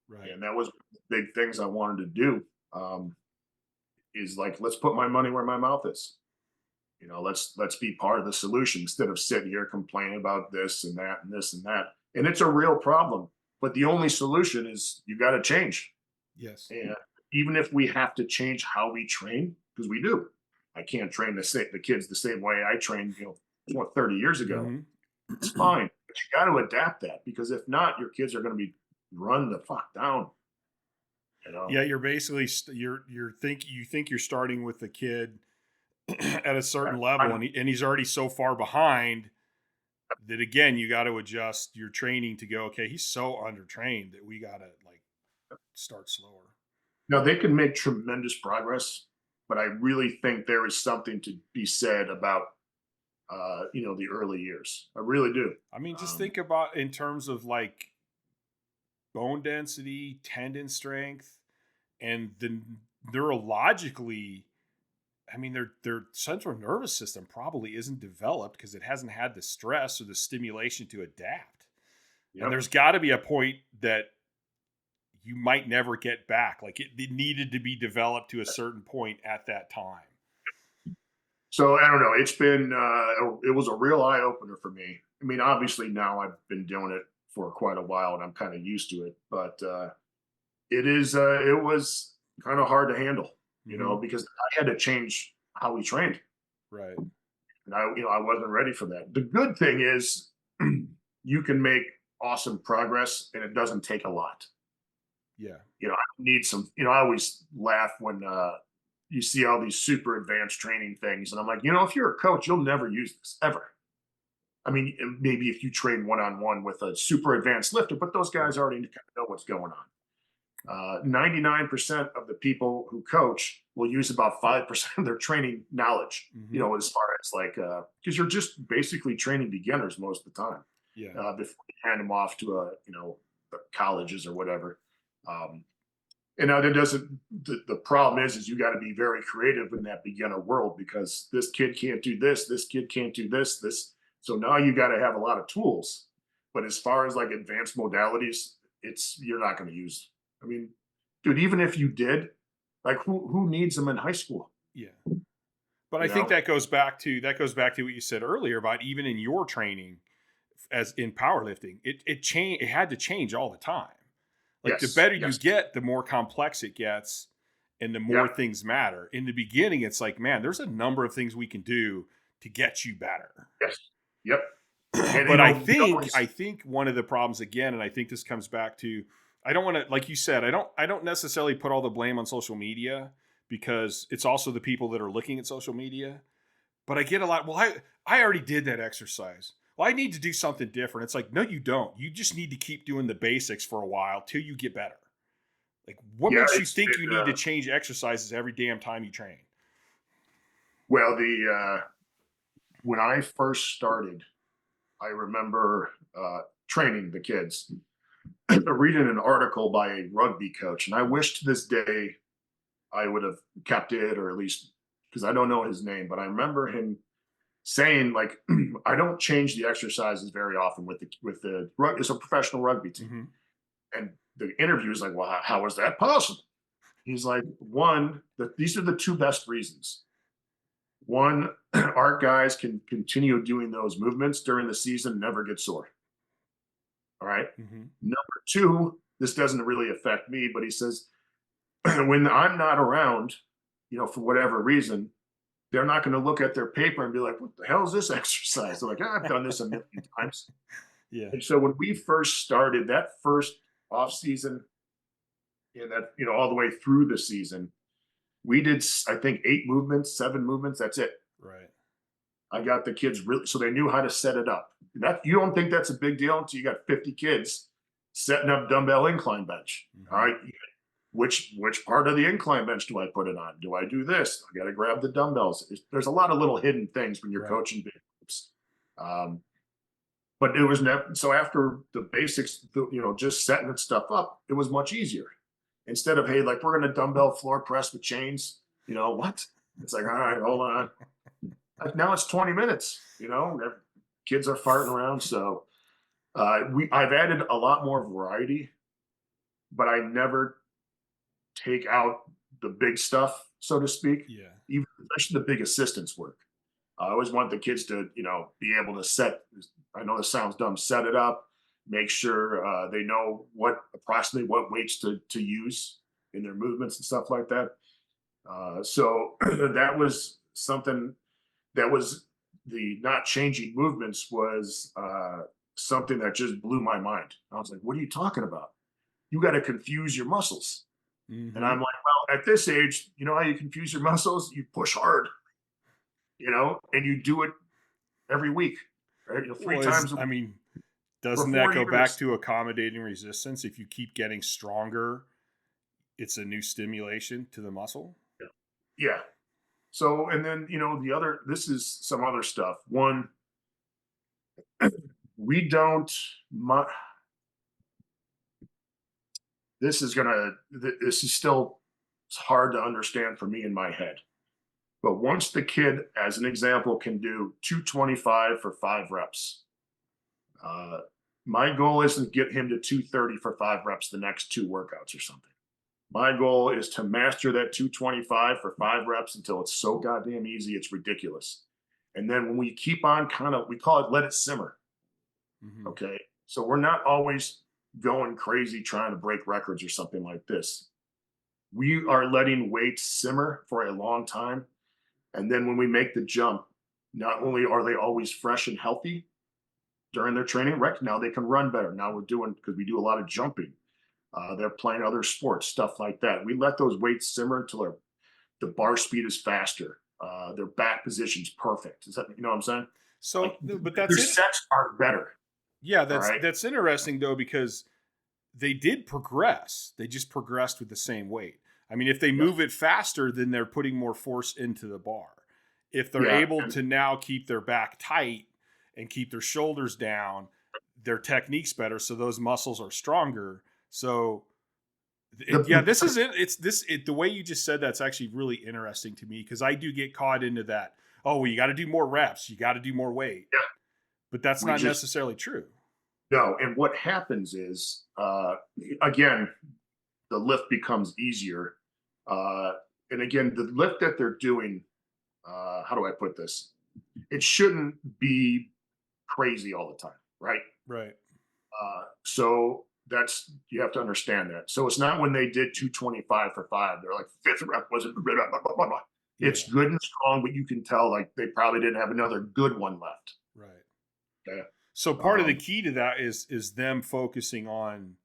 Right. And that was big things I wanted to do, is like, let's put my money where my mouth is. Let's be part of the solution instead of sitting here complaining about this and that and this and that. And it's a real problem, but the only solution is you got to change. Yes. And even if we have to change how we train, because we do, I can't train the kids the same way I trained, 30 years ago. Mm-hmm. It's fine, but you got to adapt that, because if not, your kids are going to be run the fuck down. Yeah, you're basically you think you're starting with the kid at a certain level, and he's already so far behind that, again, you got to adjust your training to go, okay, he's so undertrained that we got to start slower. Now, they can make tremendous progress, but I really think there is something to be said about the early years. I really do. I mean, just think about in terms of bone density, tendon strength, and the neurologically, I mean, their central nervous system probably isn't developed because it hasn't had the stress or the stimulation to adapt. Yep. And there's got to be a point that you might never get back. It needed to be developed to a certain point at that time. So I don't know. It's been, it was a real eye opener for me. I mean, obviously now I've been doing it for quite a while and I'm kind of used to it, but it was kind of hard to handle, because I had to change how we trained. Right. And I wasn't ready for that. The good thing is you can make awesome progress and it doesn't take a lot. Yeah. I need some, I always laugh when you see all these super advanced training things. And I'm like, if you're a coach, you'll never use this ever. I mean, maybe if you train one-on-one with a super advanced lifter, but those guys already kind of know what's going on. 99% of the people who coach will use about 5% of their training knowledge, as far as because you're just basically training beginners most of the time. Yeah. Before you hand them off to the colleges or whatever. And now the problem is you got to be very creative in that beginner world, because this kid can't do this kid can't do this. So now you got to have a lot of tools. But as far as advanced modalities, you're not going to use. I mean, dude, even if you did, who needs them in high school? Yeah. But I think that goes back to what you said earlier about even in your training, as in powerlifting, it had to change all the time. The better you get, the more complex it gets, and the more things matter. In the beginning, it's man, there's a number of things we can do to get you better. Yes. Yep. But I think one of the problems, again, and I think this comes back to, I don't want to, like you said, I don't necessarily put all the blame on social media, because it's also the people that are looking at social media. But I get a lot, well, I already did that exercise. Well, I need to do something different. It's no, you don't. You just need to keep doing the basics for a while till you get better. What makes you think you need to change exercises every damn time you train? Well, when I first started, I remember training the kids, reading an article by a rugby coach. And I wish to this day I would have kept it, or at least, because I don't know his name, but I remember him saying I don't change the exercises very often with the it's a professional rugby team. Mm-hmm. And the interview is well, how is that possible? He's one, these are the two best reasons. One, our guys can continue doing those movements during the season and never get sore. All right. Mm-hmm. Number two, this doesn't really affect me, but he says, when I'm not around, for whatever reason, they're not going to look at their paper and be like, what the hell is this exercise? They're I've done this a million times. Yeah. And so when we first started that first off season, and that, all the way through the season, we did, I think, 7 movements. That's it. Right. I got the kids so they knew how to set it up. You don't think that's a big deal until you got 50 kids setting up dumbbell incline bench. Mm-hmm. All right. Which part of the incline bench do I put it on? Do I do this? I got to grab the dumbbells. There's a lot of little hidden things when you're coaching big groups. But it was never, so after the basics, just setting stuff up, it was much easier. Instead of, hey, we're going to dumbbell floor press with chains. What? It's like, all right, hold on. Now it's 20 minutes, kids are farting around. So I've added a lot more variety, but I never take out the big stuff, so to speak, Yeah. even especially the big assistance work. I always want the kids to, be able to set, I know this sounds dumb, set it up, make sure they know approximately what weights to use in their movements and stuff like that. So that was something that was the not changing movements was something that just blew my mind. I was like, what are you talking about? You got to confuse your muscles. And I'm like, well, at this age, you know how you confuse your muscles? You push hard, and you do it every week, right? Three times a week. I mean, doesn't For 4 that go back years. to accommodating resistance? If you keep getting stronger, it's a new stimulation to the muscle. Yeah. So, and then, this is some other stuff. One, we don't, this is still it's hard to understand for me in my head. But once the kid, as an example, can do 225 for 5 reps, my goal isn't to get him to 230 for 5 reps the next 2 workouts or something. My goal is to master that 225 for 5 reps until it's so goddamn easy, it's ridiculous. And then when we keep on we call it let it simmer. Mm-hmm. Okay. So we're not always going crazy trying to break records or something like this. We are letting weights simmer for a long time. And then when we make the jump, not only are they always fresh and healthy during their training, right now they can run better. Now we're doing, because we do a lot of jumping. They're playing other sports, stuff like that. We let those weights simmer until the bar speed is faster. Their back position's perfect. Is that, you know what I'm saying? So, but that's their it. sets are better. Yeah, that's interesting though, because they did progress. They just progressed with the same weight. I mean, if they move it faster, then they're putting more force into the bar. If they're able to now keep their back tight and keep their shoulders down, their technique's better, so those muscles are stronger. So, this is it. The way you just said that's actually really interesting to me, because I do get caught into that. Oh, well, you got to do more reps. You got to do more weight. Yeah. But that's not necessarily true. No, and what happens is, again, the lift becomes easier. And again, the lift that they're doing, how do I put this? It shouldn't be crazy all the time, right? Right. So you have to understand that. So it's not when they did 225 for 5, they're like, 5th rep wasn't, blah, blah, blah, blah. Yeah. It's good and strong, but you can tell like they probably didn't have another good one left. Right. Okay. So part of the key to that is them focusing on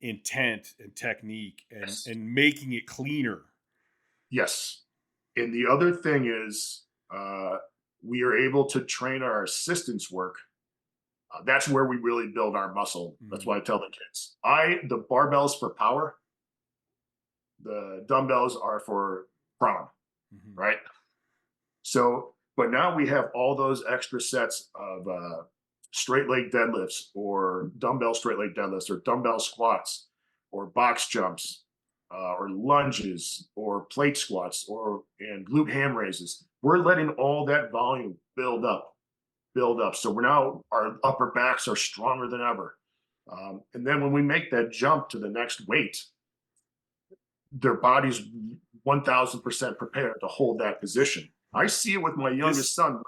intent and technique and making it cleaner. Yes. And the other thing is we are able to train our assistance work. That's where we really build our muscle. That's why I tell the kids. The barbells for power, the dumbbells are for prone, right? So, but now we have all those extra sets of straight leg deadlifts or dumbbell straight leg deadlifts or dumbbell squats or box jumps or lunges or plate squats and glute ham raises. We're letting all that volume build up. So we're now, our upper backs are stronger than ever. And then when we make that jump to the next weight, their body's 1000% prepared to hold that position. I see it with my youngest son.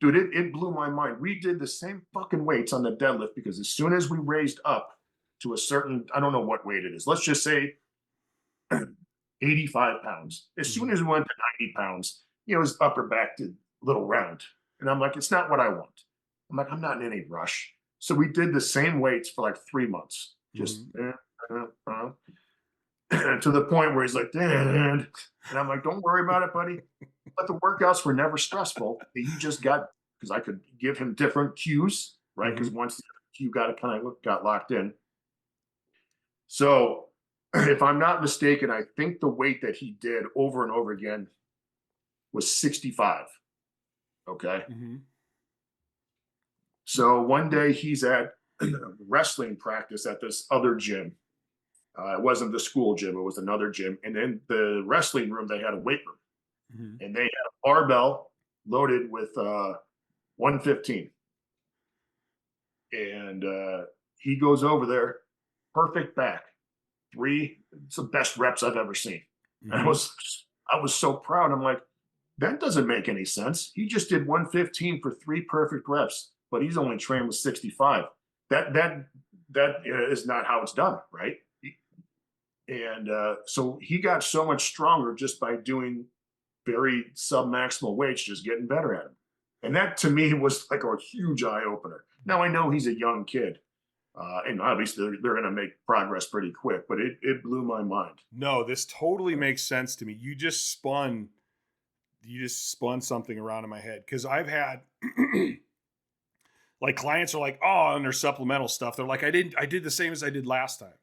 Dude, it blew my mind. We did the same fucking weights on the deadlift because as soon as we raised up to a certain, I don't know what weight it is, let's just say 85 pounds. As soon as we went to 90 pounds, his upper back did a little round. And I'm like, it's not what I want. I'm like, I'm not in any rush. So we did the same weights for like 3 months. Just to the point where he's like, and I'm like, don't worry about it, buddy. But the workouts were never stressful. You just got, because I could give him different cues, right? Because once the cue got locked in. So if I'm not mistaken, I think the weight that he did over and over again was 65. Okay. So one day he's at wrestling practice at this other gym. It wasn't the school gym. It was another gym. And in the wrestling room, they had a weight room. Mm-hmm. And they had a barbell loaded with 115. And he goes over there, perfect back. It's the best reps I've ever seen. Mm-hmm. And I was so proud. I'm like, that doesn't make any sense. He just did 115 for 3 perfect reps, but he's only trained with 65. That is not how it's done, right? And so he got so much stronger just by doing very sub-maximal weights, just getting better at them. And that to me was like a huge eye opener. Now I know he's a young kid, and obviously they're going to make progress pretty quick, but it blew my mind. No, this totally makes sense to me. You just spun something around in my head, because I've had like clients are like, oh, on their supplemental stuff, they're like, I did the same as I did last time.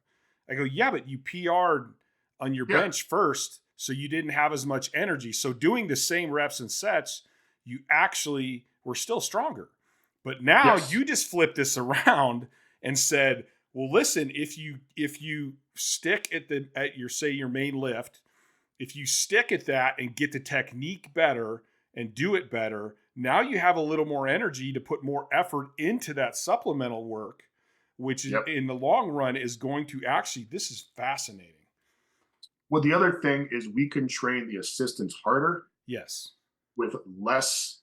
I go, yeah, but you PR'd on your bench first, so you didn't have as much energy. So doing the same reps and sets, you actually were still stronger. But now you just flipped this around and said, well, listen, if you stick at your main lift, if you stick at that and get the technique better and do it better, now you have a little more energy to put more effort into that supplemental work, which in the long run is going to actually, this is fascinating. Well, the other thing is we can train the assistants harder. Yes. With less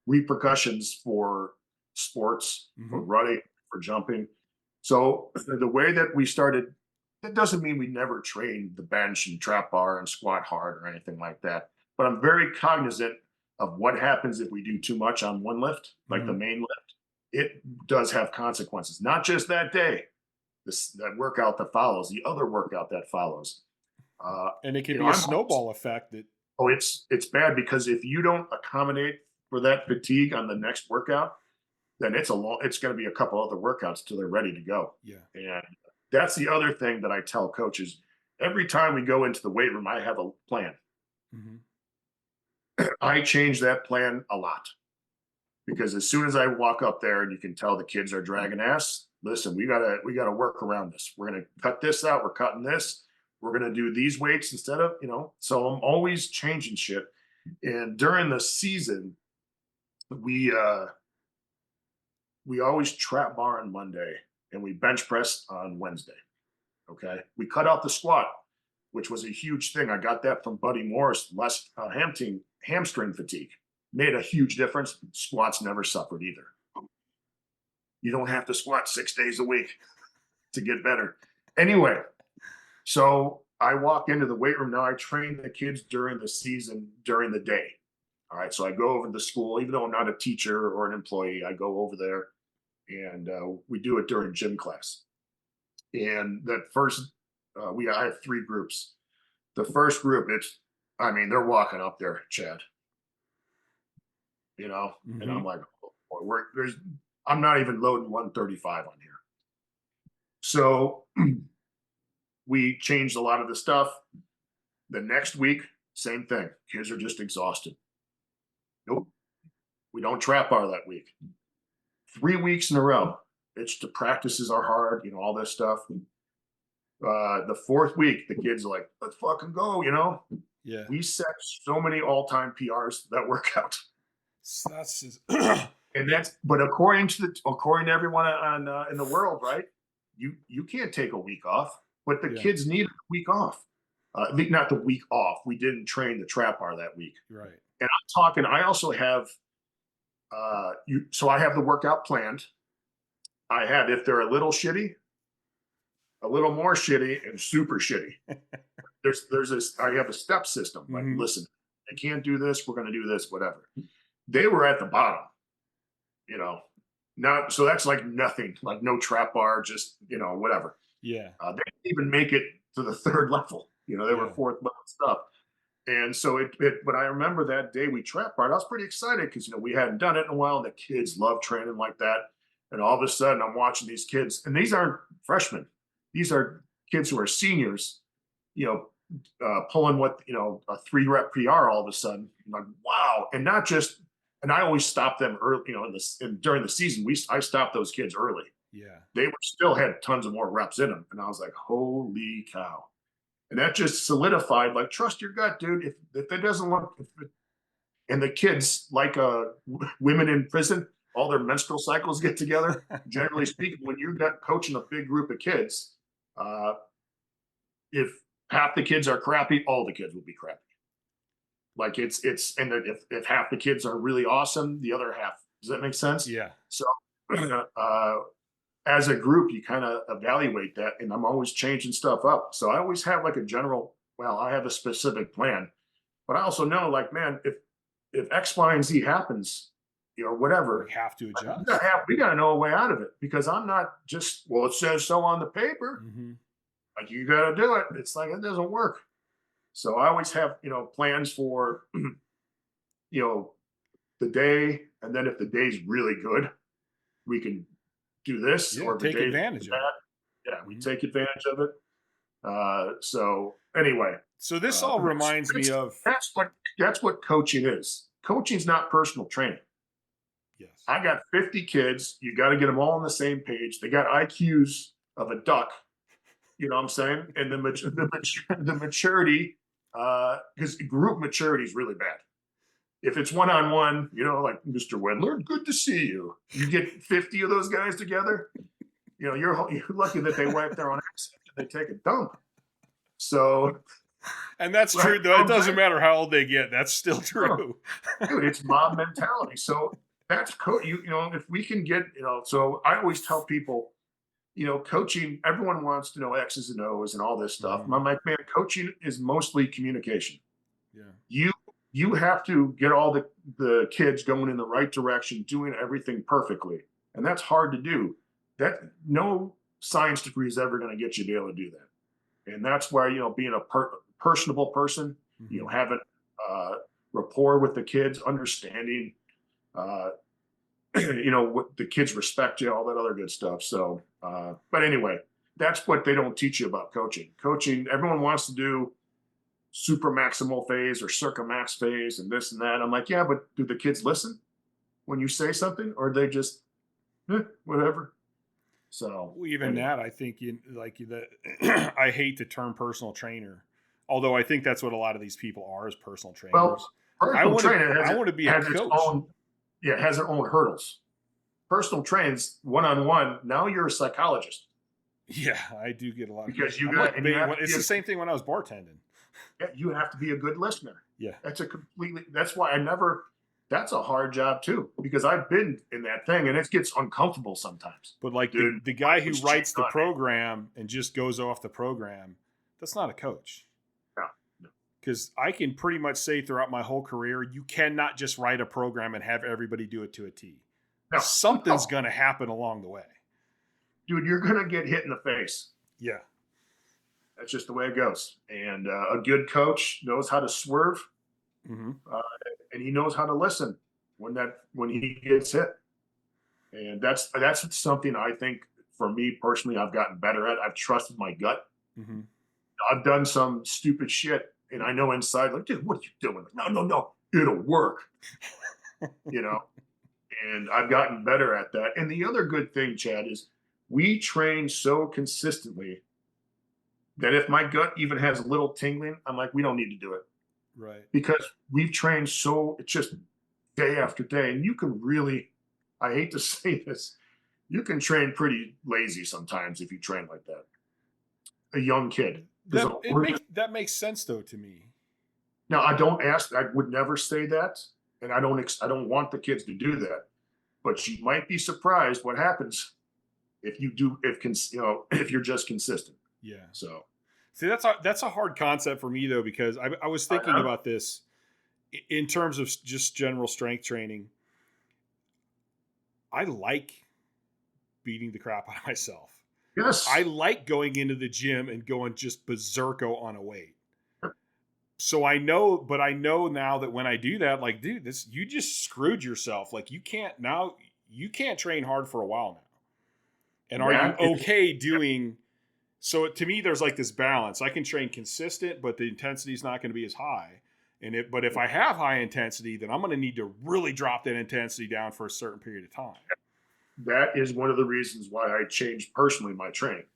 repercussions for sports, for running, for jumping. So the way that we started, that doesn't mean we never trained the bench and trap bar and squat hard or anything like that. But I'm very cognizant of what happens if we do too much on one lift, like the main lift. It does have consequences, not just that day, that workout that follows, the other workout that follows. And it can be a snowball effect. It's bad, because if you don't accommodate for that fatigue on the next workout, then it's going to be a couple other workouts till they're ready to go. Yeah. And that's the other thing that I tell coaches. Every time we go into the weight room, I have a plan. I change that plan a lot, because as soon as I walk up there and you can tell the kids are dragging ass, listen, we gotta work around this. We're going to cut this out. We're cutting this. We're going to do these weights instead of, so I'm always changing shit. And during the season, we always trap bar on Monday and we bench press on Wednesday. Okay. We cut out the squat, which was a huge thing. I got that from Buddy Morris, less hamstring fatigue. Made a huge difference. Squats never suffered either. You don't have to squat 6 days a week to get better. Anyway, so I walk into the weight room. Now I train the kids during the season, during the day. All right. So I go over to the school, even though I'm not a teacher or an employee, I go over there and we do it during gym class. And that first, I have 3 groups. The first group, they're walking up there, Chad, and I'm like, oh, boy, I'm not even loading 135 on here. So we changed a lot of the stuff. The next week, same thing. Kids are just exhausted. Nope. We don't trap bar that week. 3 weeks in a row. The practices are hard, all this stuff. The 4th week, the kids are like, let's fucking go, Yeah. We set so many all-time PRs that workout. So that's just and but according to everyone in the world, right? You can't take a week off, but the kids needed a week off. Not the week off. We didn't train the trap bar that week. Right. And I also have, so I have the workout planned. I have, if they're a little shitty, a little more shitty, and super shitty. I have a step system. Like, listen, I can't do this. We're going to do this, whatever. They were at the bottom, so that's like nothing, like no trap bar, just, whatever. Yeah. They didn't even make it to the 3rd level. They were 4th level stuff. And so but I remember that day we trap barred, I was pretty excited because, we hadn't done it in a while. And the kids love training like that. And all of a sudden I'm watching these kids, and these aren't freshmen. These are kids who are seniors, pulling a 3-rep PR all of a sudden. I'm like, wow. And not just, and I always stop them early, during the season, I stop those kids early. Yeah. they were still had tons of more reps in them. And I was like, holy cow. And that just solidified, like, trust your gut, dude. If it doesn't look, and the kids, like women in prison, all their menstrual cycles get together. Generally speaking, when you're coaching a big group of kids, if half the kids are crappy, all the kids will be crappy. Like and if half the kids are really awesome, the other half, does that make sense? Yeah. So as a group, you kind of evaluate that, and I'm always changing stuff up. So I always have like a general, well, I have a specific plan, but I also know, like, man, if X, Y, and Z happens, whatever, we have to adjust. We got to know a way out of it, because I'm not just, well, it says so on the paper. Mm-hmm. Like, you got to do it. It's like, it doesn't work. So I always have, plans for, the day. And then if the day's really good, we can do this, or take advantage of it. Yeah, we take advantage of it. So anyway. So this all reminds me of. That's what coaching is. Coaching's not personal training. Yes. I got 50 kids. You got to get them all on the same page. They got IQs of a duck. You know what I'm saying? And the maturity, because group maturity is really bad. If it's one-on-one, like, Mr. Wendler, good to see you. You get 50 of those guys together, you're lucky that they wipe their own ass and they take a dump. So, and that's true, though. It doesn't matter how old they get. That's still true. Dude, it's mob mentality. So that's if we can get, so I always tell people, coaching, everyone wants to know X's and O's and all this stuff. Mm-hmm. I'm like, man, coaching is mostly communication. Yeah. You have to get all the kids going in the right direction, doing everything perfectly. And that's hard to do. That no science degree is ever going to get you to be able to do that. And that's why, being a personable person, mm-hmm. Having rapport with the kids, understanding, what the kids respect you, all that other good stuff. So, but anyway, that's what they don't teach you about coaching. Coaching, everyone wants to do super maximal phase or circa max phase and this and that. I'm like, yeah, but do the kids listen when you say something, or they just whatever? So even that, I think I hate the term personal trainer, although I think that's what a lot of these people are, as personal trainers. Well, I want to be a coach. It has its own hurdles. Personal trains one-on-one. Now you're a psychologist. Yeah, I do get a lot because it's the same thing when I was bartending. Yeah, you have to be a good listener. Yeah. That's why that's a hard job too, because I've been in that thing and it gets uncomfortable sometimes. But like, dude, the guy who writes the program and just goes off the program, that's not a coach. No. Because I can pretty much say throughout my whole career, you cannot just write a program and have everybody do it to a T. No. Something's going to happen along the way. Dude, you're going to get hit in the face. Yeah. That's just the way it goes. And a good coach knows how to swerve, mm-hmm. And he knows how to listen when he gets hit. And that's something I think, for me personally, I've gotten better at. I've trusted my gut. Mm-hmm. I've done some stupid shit, and I know inside, like, dude, what are you doing? No, it'll work. And I've gotten better at that. And the other good thing, Chad, is we train so consistently that if my gut even has a little tingling, I'm like, we don't need to do it. Right. Because we've trained it's just day after day. And you can really, I hate to say this, you can train pretty lazy sometimes if you train like that. A young kid. That makes sense though to me. Now, I would never say that. And I don't want the kids to do that. But you might be surprised what happens if you're just consistent. Yeah. So, see, that's a hard concept for me though, because I was thinking about this in terms of just general strength training. I like beating the crap out of myself. Yes. I like going into the gym and going just berserko on a weight. So I know now that when I do that, like, dude, you just screwed yourself. Like, you can't train hard for a while now. And are you okay doing? So to me, there's like this balance. I can train consistent, but the intensity is not going to be as high. But if I have high intensity, then I'm going to need to really drop that intensity down for a certain period of time. that is one of the reasons why I changed personally my training,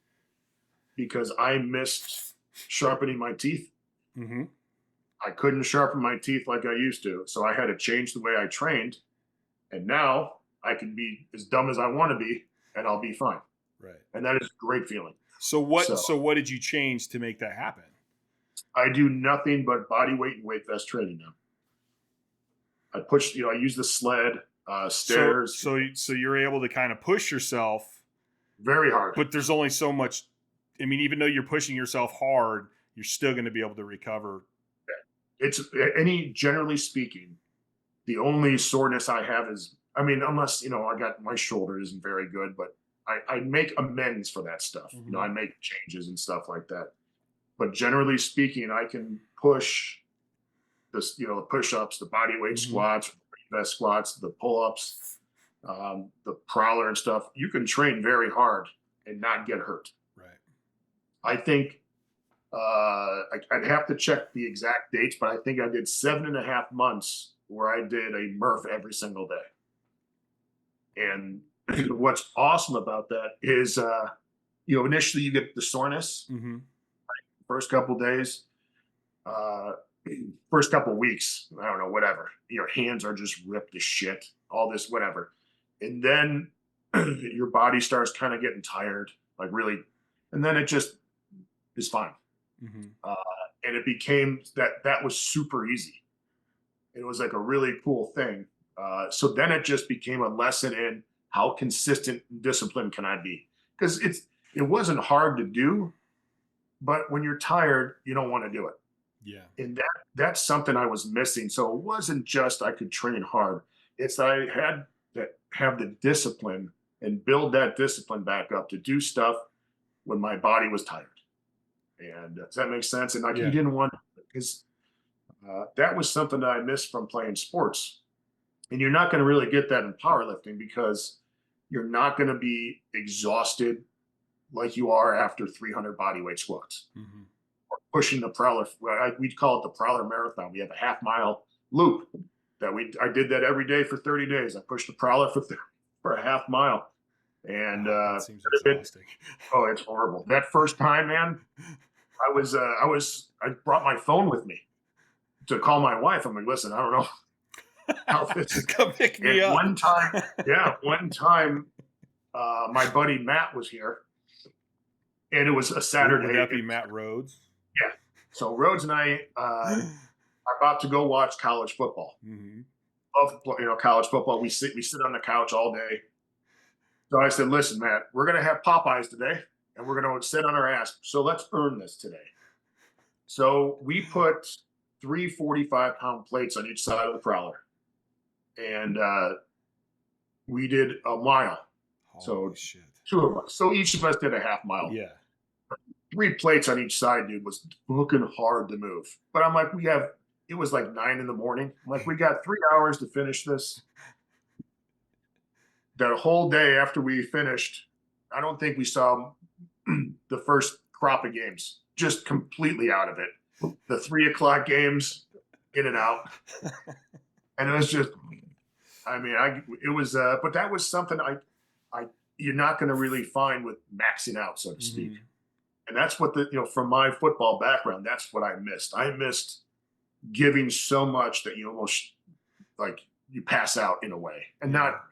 because I missed sharpening my teeth. Mm-hmm. I couldn't sharpen my teeth like I used to. So I had to change the way I trained. And now I can be as dumb as I want to be and I'll be fine. Right. And that is a great feeling. So what did you change to make that happen? I do nothing but body weight and weight vest training now. I push, I use the sled, stairs. So you're able to kind of push yourself very hard. But there's only so much. I mean, even though you're pushing yourself hard, you're still going to be able to recover. Generally speaking, the only soreness I have is, unless, I got my shoulder isn't very good, but I make amends for that stuff. Mm-hmm. I make changes and stuff like that. But generally speaking, I can push this, the push-ups, the body weight mm-hmm. squats, vest squats, the pull-ups, the prowler and stuff. You can train very hard and not get hurt. Right. I think I'd have to check the exact dates, but I think I did 7.5 months where I did a Murph every single day. And what's awesome about that is, initially you get the soreness, mm-hmm. first couple days, first couple weeks, I don't know, whatever. Your hands are just ripped to shit, all this, whatever. And then your body starts kind of getting tired, like really, and then it just is fine. Mm-hmm. And it became that was super easy. It was like a really cool thing. So then it just became a lesson in how consistent and disciplined can I be? Because it wasn't hard to do, but when you're tired, you don't want to do it. Yeah. And that's something I was missing. So it wasn't just I could train hard. It's that I had to have the discipline and build that discipline back up to do stuff when my body was tired. And does that make sense? And you didn't want, because that was something that I missed from playing sports. And you're not going to really get that in powerlifting because you're not going to be exhausted like you are after 300 body weight squats. Mm-hmm. Or pushing the prowler. We'd call it the prowler marathon. We have a half-mile loop that I did that every day for 30 days. I pushed the prowler for a half mile. And that seems exhausting. It's horrible. That first time, man, I brought my phone with me to call my wife. I'm like, listen, I don't know how this is. Come pick me up. One time, my buddy Matt was here, and it was a Saturday. Would that be Matt Rhodes? Yeah. So Rhodes and I are about to go watch college football. Mm-hmm. Love, college football. We sit on the couch all day. So I said, listen, Matt, we're going to have Popeyes today, and we're going to sit on our ass. So let's earn this today. So we put 3 45-pound plates on each side of the prowler. And we did a mile. Holy shit. 2 of us. So each of us did a half mile. Yeah. 3 plates on each side, dude, was fucking hard to move. But I'm like, it was like 9 in the morning. I'm like, we got 3 hours to finish this. That whole day after we finished, I don't think we saw the first crop of games. Just completely out of it. The 3 o'clock games, in and out. And it was just, it was, but that was something you're not going to really find with maxing out, so to speak. Mm-hmm. And that's what from my football background, that's what I missed. I missed giving so much that you almost you pass out in a way, and not,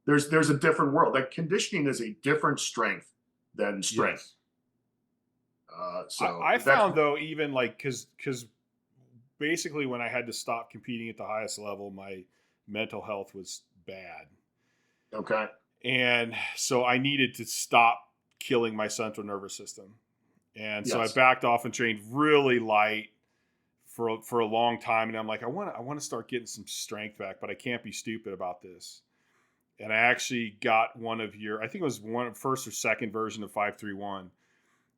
there's a different world. Like conditioning is a different strength than strength. Yes. So I found though, even because basically when I had to stop competing at the highest level, my mental health was bad. Okay. And so I needed to stop killing my central nervous system. And so I backed off and trained really light for a long time. And I'm like, I want to start getting some strength back, but I can't be stupid about this. And I actually got one of I think it was first or second version of 531.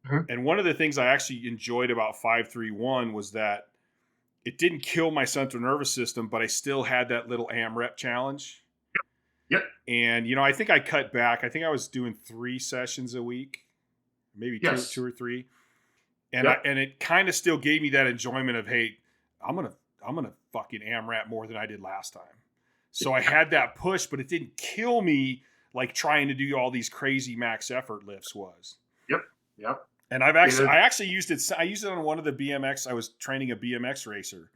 Mm-hmm. And one of the things I actually enjoyed about 531 was that it didn't kill my central nervous system, but I still had that little AMREP challenge. Yep. And, I think I cut back. I think I was doing 3 sessions a week, maybe two or 3. And and it kind of still gave me that enjoyment of, hey, I'm going to fucking AMRAP more than I did last time. So I had that push, but it didn't kill me like trying to do all these crazy max effort lifts was. Yep. And I actually used it. I used it on one of the BMX. I was training a BMX racer,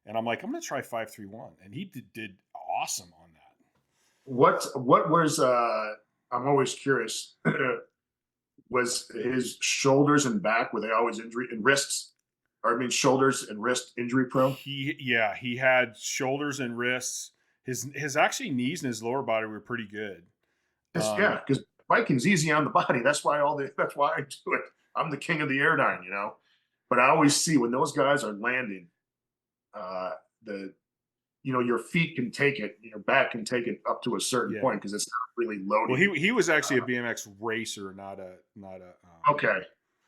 and I'm like, I'm going to try 531, and he did awesome on that. What was I'm always curious. Was his shoulders and back, were they always injury and wrists? Or I mean shoulders and wrist injury prone? He had shoulders and wrists. His actually knees and his lower body were pretty good. Yeah, because biking's easy on the body. That's why I do it. I'm the king of the airdyne, you know. But I always see when those guys are landing, your feet can take it, your back can take it up to a certain point because it's not really loaded. Well, he was actually a BMX racer, not a. Okay.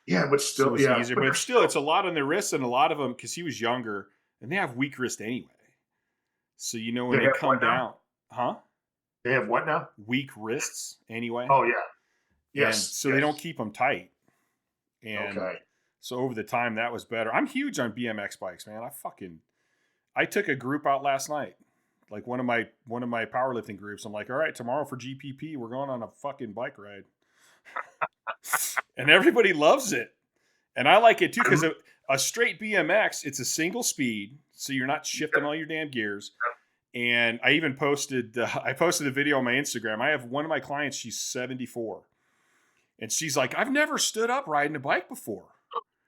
Yeah, but still, so easier. But still, it's a lot on their wrists, and a lot of them because he was younger, and they have weak wrist anyway. So when they come down, They have what now? Weak wrists anyway. Oh yeah. Yes. And so they don't keep them tight. And so over the time that was better. I'm huge on BMX bikes, man. I took a group out last night. Like one of my powerlifting groups. I'm like, all right, tomorrow for GPP, we're going on a fucking bike ride. And everybody loves it. And I like it too because a straight BMX, it's a single speed, so you're not shifting all your damn gears. And I even posted a video on my Instagram. I have one of my clients, she's 74. And she's like, I've never stood up riding a bike before.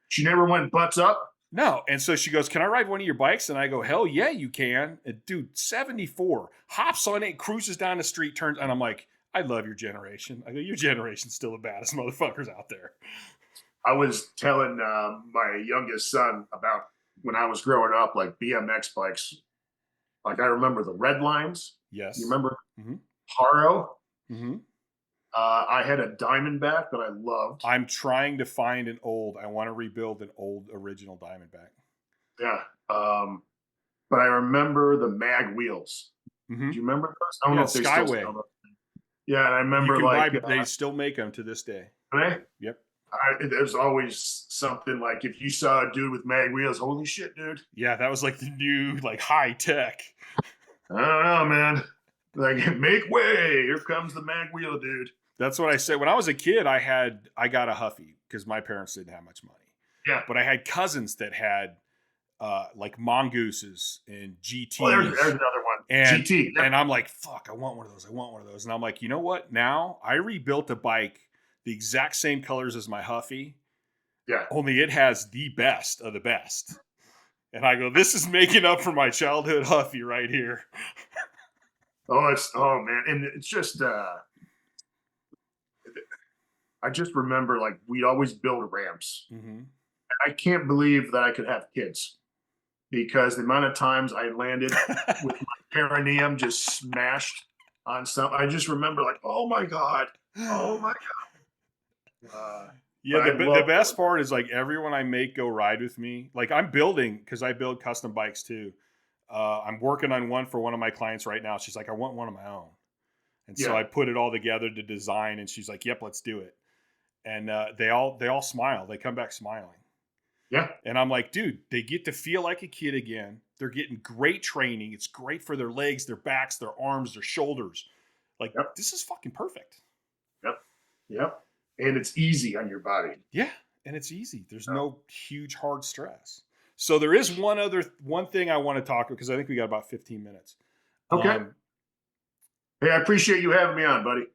She never went butts up? No. And so she goes, can I ride one of your bikes? And I go, hell yeah, you can. And dude, 74, hops on it, cruises down the street, turns. And I'm like, I love your generation. I go, your generation's still the baddest motherfuckers out there. I was telling my youngest son about when I was growing up, like BMX bikes. Like I remember the red lines. Yes. You remember? Mm-hmm. Haro? Mm-hmm. I had a Diamondback that I loved. I'm trying to find I want to rebuild an old original Diamondback. Yeah. But I remember the mag wheels. Mm-hmm. Do you remember those? I don't know if they Skyway. still sell them. Yeah, and I remember they still make them to this day. Right? Yep. There's always something like if you saw a dude with mag wheels, holy shit, dude. Yeah, that was like the new high tech. I don't know, man. Like make way. Here comes the mag wheel, dude. That's what I said. When I was a kid, I got a Huffy because my parents didn't have much money. Yeah. But I had cousins that had like Mongooses and GTs. Oh, there's another one. And, GT. And I'm like, fuck, I want one of those. And I'm like, you know what? Now I rebuilt a bike the exact same colors as my Huffy. Yeah. Only it has the best of the best. And I go, this is making up for my childhood Huffy right here. Oh man. And it's just I just remember like we'd always build ramps. Mm-hmm. And I can't believe that I could have kids because the amount of times I landed with my perineum just smashed on something. I just remember like, oh my God. Yeah, the best part is like everyone I make go ride with me. Like I'm building, because I build custom bikes too. I'm working on one for one of my clients right now. She's like, I want one of my own. And so I put it all together to design, and she's like, yep, let's do it. And they all smile. They come back smiling. Yeah. And I'm like, dude, they get to feel like a kid again. They're getting great training. It's great for their legs, their backs, their arms, their shoulders. Like, This is fucking perfect. Yep. And it's easy on your body. Yeah. And it's easy. There's no huge hard stress. So there is one thing I want to talk about, because I think we got about 15 minutes. Okay. Hey, I appreciate you having me on, buddy.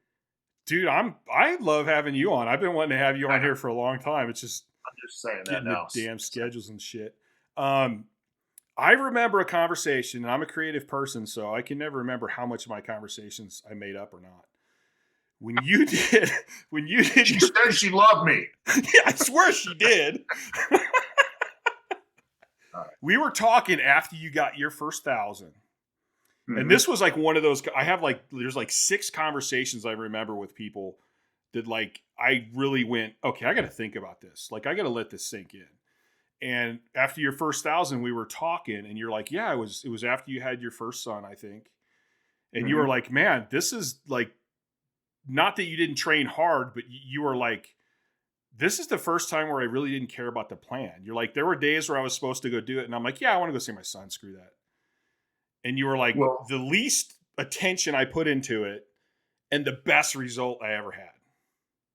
Dude, I love having you on. I've been wanting to have you on here for a long time. It's just I'm just saying that getting now. The damn schedules and shit. I remember a conversation, and I'm a creative person, so I can never remember how much of my conversations I made up or not. When you did, she said she loved me. Yeah, I swear she did. Right. We were talking after you got your first 1,000. Mm-hmm. And this was like one of those, there's like 6 conversations I remember with people that like, I really went, okay, I got to think about this. Like, I got to let this sink in. And after your first 1,000, we were talking, and you're like, yeah, it was after you had your first son, I think. And you were like, man, this is like, not that you didn't train hard, but you were like, this is the first time where I really didn't care about the plan. You're like, there were days where I was supposed to go do it, and I'm like, yeah, I want to go see my son. Screw that. And you were like, the least attention I put into it And the best result I ever had.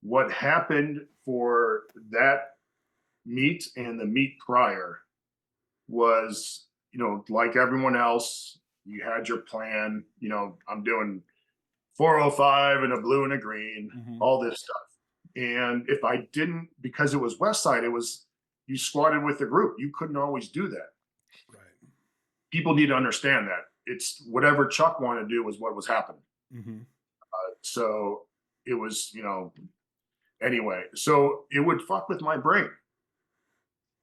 What happened for that meet and the meet prior was, like everyone else, you had your plan. I'm doing 405 and a blue and a green, all this stuff. And if I didn't, because it was West Side, you squatted with the group. You couldn't always do that. Right. People need to understand that. It's whatever Chuck wanted to do was what was happening. So it was, anyway, so it would fuck with my brain.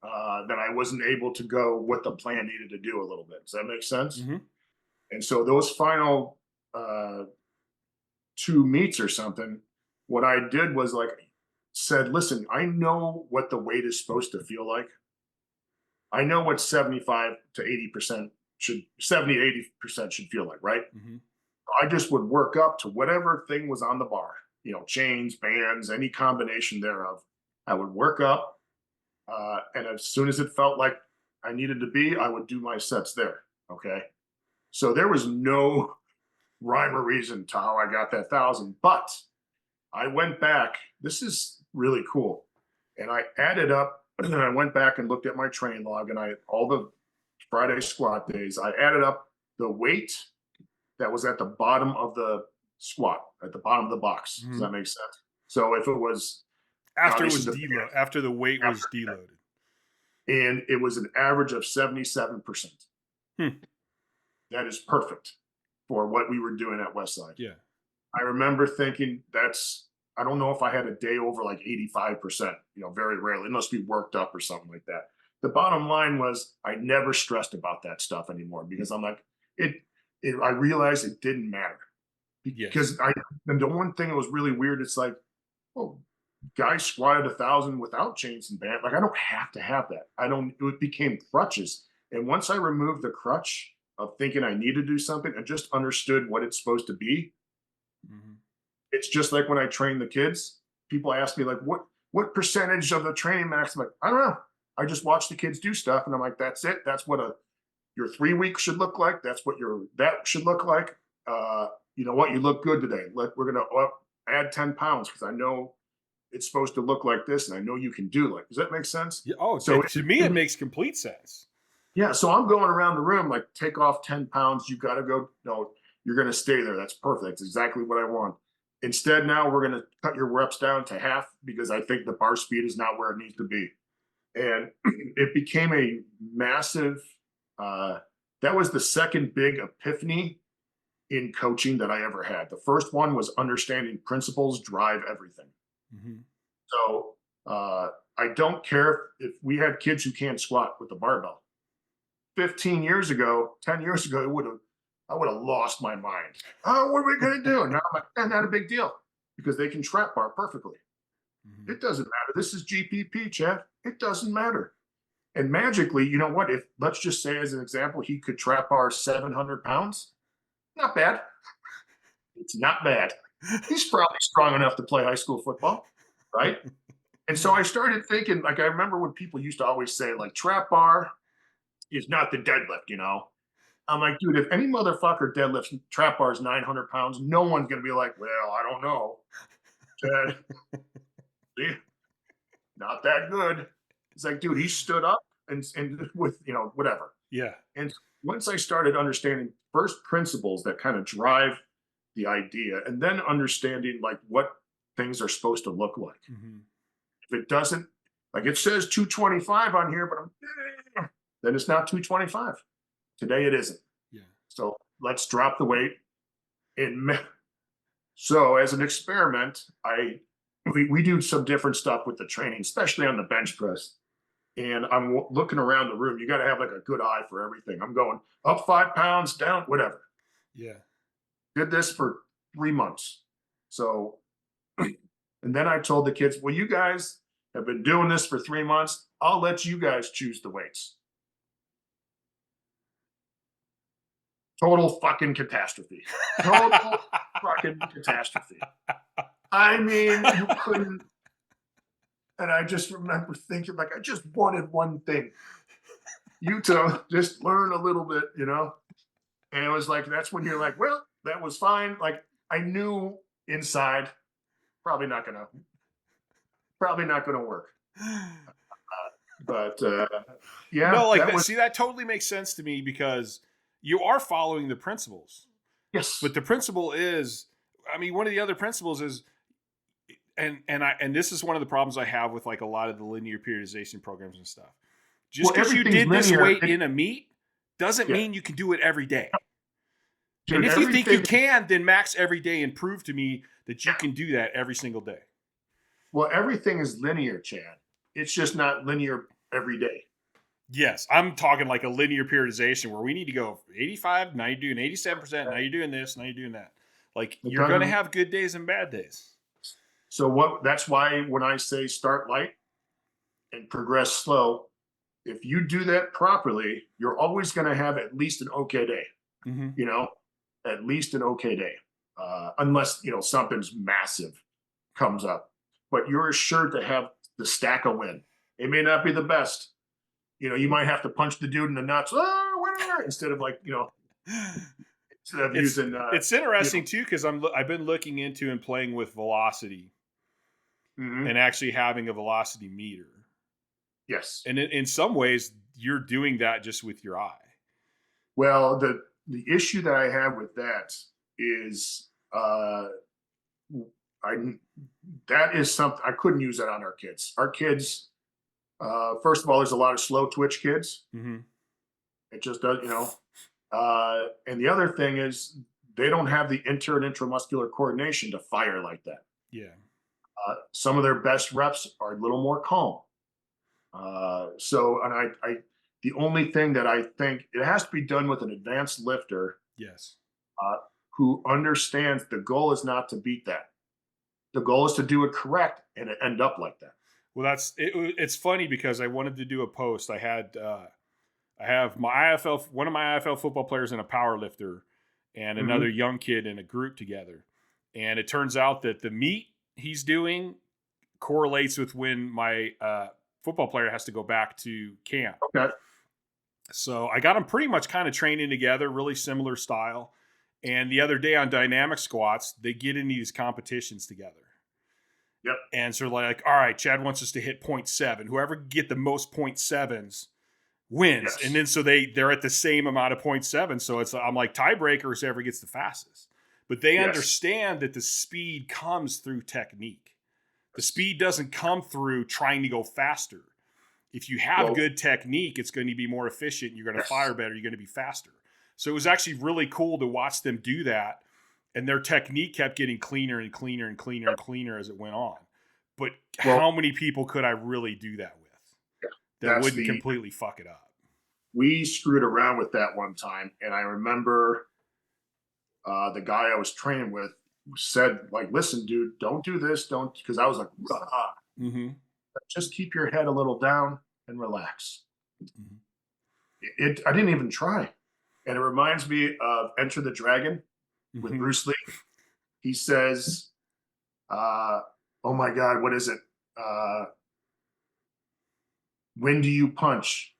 That I wasn't able to go what the plan needed to do a little bit. Does that make sense? And so those final 2 meets or something, what I did was said, listen, I know what the weight is supposed to feel like. I know what 75 to 80% 70 to 80% should feel like, right? I just would work up to whatever thing was on the bar, chains, bands, any combination thereof. I would work up. And as soon as it felt like I needed to be, I would do my sets there. Okay. So there was no rhyme or reason to how I got that 1,000, but I went back. This is really cool. And I added up, and I went back and looked at my train log, and all the Friday squat days, I added up the weight that was at the bottom of the squat, at the bottom of the box. Does that make sense? So if it was after it was deloaded, after the weight was deloaded, and it was an average of 77%. That is perfect for what we were doing at Westside. Yeah. I remember thinking I don't know if I had a day over 85%, very rarely, unless we worked up or something like that. The bottom line was I never stressed about that stuff anymore because I'm like, I realized it didn't matter. Because the one thing that was really weird, it's like, well, guys squatted 1,000 without chains and band. I don't have to have that. It became crutches. And once I removed the crutch of thinking I need to do something and just understood what it's supposed to be, it's just like when I train the kids, people ask me what percentage of the training max? I'm like, I don't know. I just watch the kids do stuff. And I'm like, that's it. That's what your 3 weeks should look like. That's what that should look like. You know what? You look good today. We're going to add 10 pounds because I know it's supposed to look like this. And I know you can do does that make sense? Yeah. Oh, so to me, it makes complete sense. Yeah. So I'm going around the room, take off 10 pounds. You got to go. No, you're going to stay there. That's perfect. That's exactly what I want. Instead, now we're going to cut your reps down to half because I think the bar speed is not where it needs to be. And it became a massive, that was the second big epiphany in coaching that I ever had. The first one was understanding principles drive everything. So I don't care if we had kids who can't squat with the barbell. 15 years ago, 10 years ago, I would have lost my mind. Oh, what are we going to do? Now I'm like, not a big deal because they can trap bar perfectly. It doesn't matter. This is GPP, Chad. It doesn't matter. And magically, you know what? If let's just say as an example, he could trap bar 700 pounds. Not bad. It's not bad. He's probably strong enough to play high school football, right? And so I started thinking, I remember when people used to always say, trap bar is not the deadlift, I'm like, dude, if any motherfucker deadlifts trap bars 900 pounds, no one's going to be like, well, I don't know. Chad, see, not that good. It's like, dude, he stood up and with, whatever. Yeah. And once I started understanding first principles that kind of drive the idea and then understanding what things are supposed to look like. If it doesn't, it says 225 on here, but then it's not 225. Today it isn't. Yeah. So let's drop the weight. So as an experiment, we do some different stuff with the training, especially on the bench press. And I'm looking around the room. You got to have a good eye for everything. I'm going up 5 pounds, down, whatever. Yeah. Did this for 3 months. So, and then I told the kids, well, you guys have been doing this for 3 months. I'll let you guys choose the weights. Total fucking catastrophe. Total fucking catastrophe. I mean, you couldn't. And I just remember thinking, I just wanted one thing. You to just learn a little bit, And it was that's when you're well, that was fine. I knew inside, probably not gonna work. But yeah, No, like see, that totally makes sense to me because you are following the principles. Yes. But the principle is, I mean, one of the other principles is, and this is one of the problems I have with like a lot of the linear periodization programs and stuff. Just because you did this weight in a meet doesn't mean you can do it every day. Dude, and if you think you can, then max every day and prove to me that you can do that every single day. Well, everything is linear, Chad. It's just not linear every day. Yes, I'm talking like a linear periodization where we need to go 85, now you're doing 87%, now you're doing this, now you're doing that. Like you're going to have good days and bad days. So that's why when I say start light and progress slow, if you do that properly, you're always going to have at least an okay day. Mm-hmm. You know, at least an okay day. Unless, something's massive comes up. But you're sure to have the stack a win. It may not be the best. You might have to punch the dude in the nuts, winner, instead of using. It's interesting too because I've been looking into and playing with velocity, and actually having a velocity meter. Yes, and in some ways you're doing that just with your eye. Well, the issue that I have with that is that is something I couldn't use that on our kids. Our kids. First of all, there's a lot of slow twitch kids. Mm-hmm. It just does, and the other thing is they don't have the inter and intramuscular coordination to fire like that. Yeah. Some of their best reps are a little more calm. The only thing that I think it has to be done with an advanced lifter. Yes. Who understands the goal is not to beat that. The goal is to do it correct and end up like that. Well, it's funny because I wanted to do a post. I have my IFL, one of my IFL football players and a power lifter and another young kid in a group together. And it turns out that the meet he's doing correlates with when my football player has to go back to camp. Okay. So I got them pretty much kind of training together, really similar style. And the other day on dynamic squats, they get into these competitions together. Yep. And so like, all right, Chad wants us to hit 0.7. Whoever can get the most 0.7s wins. Yes. And then so they're at the same amount of 0.7. So I'm like tiebreakers, whoever gets the fastest. But they understand that the speed comes through technique. The speed doesn't come through trying to go faster. If you have good technique, it's going to be more efficient. You're going to fire better. You're going to be faster. So it was actually really cool to watch them do that. And their technique kept getting cleaner and cleaner and cleaner and cleaner as it went on. But how many people could I really do that with? That wouldn't completely fuck it up. We screwed around with that one time. And I remember the guy I was training with said, like, listen, dude, don't do this. Don't, because I was like, just keep your head a little down and relax. I didn't even try. And it reminds me of Enter the Dragon with Bruce Lee. He says, oh my God, what is it? When do you punch?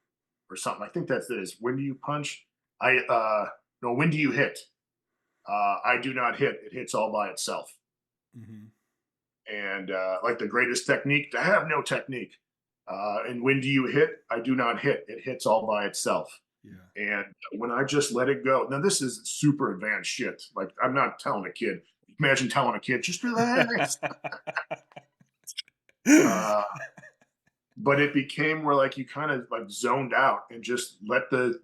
Or something. I think that's it. When do you punch? No, when do you hit? I do not hit. It hits all by itself. And like the greatest technique, I have no technique. And when do you hit? I do not hit. It hits all by itself. Yeah. And when I just let it go, now this is super advanced shit. Like I'm not telling a kid. Imagine telling a kid, just relax. But it became where like you kind of like zoned out and just let the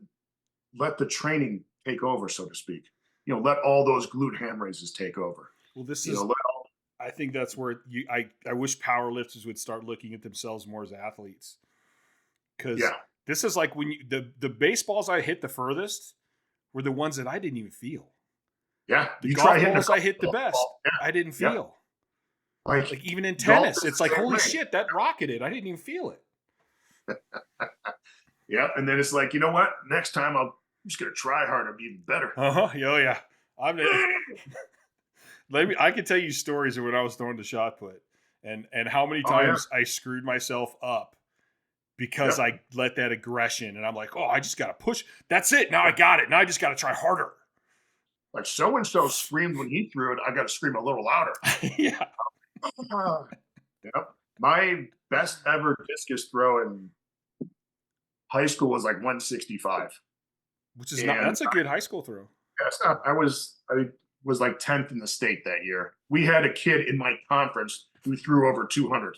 training take over, so to speak. Let all those glute ham raises take over. Well, this is. I think that's where I wish powerlifters would start looking at themselves more as athletes, because this is like when the baseballs I hit the furthest were the ones that I didn't even feel. Yeah, the golf balls I hit the best, I didn't feel. Like even in tennis, it's like holy shit, that rocketed. I didn't even feel it. Yeah, and then it's like, you know what? Next time I'm just gonna try harder, be even better. Oh yeah. I can tell you stories of when I was throwing the shot put and how many times I screwed myself up because I let that aggression and I'm like, oh, I just got to push. That's it. Now I got it. Now I just got to try harder. like so-and-so screamed when he threw it. I got to scream a little louder. Yeah. Yep. My best ever discus throw in high school was like 165. Which is not, that's a good high school throw. That's not, I was like 10th in the state that year. We had a kid in my conference who threw over 200.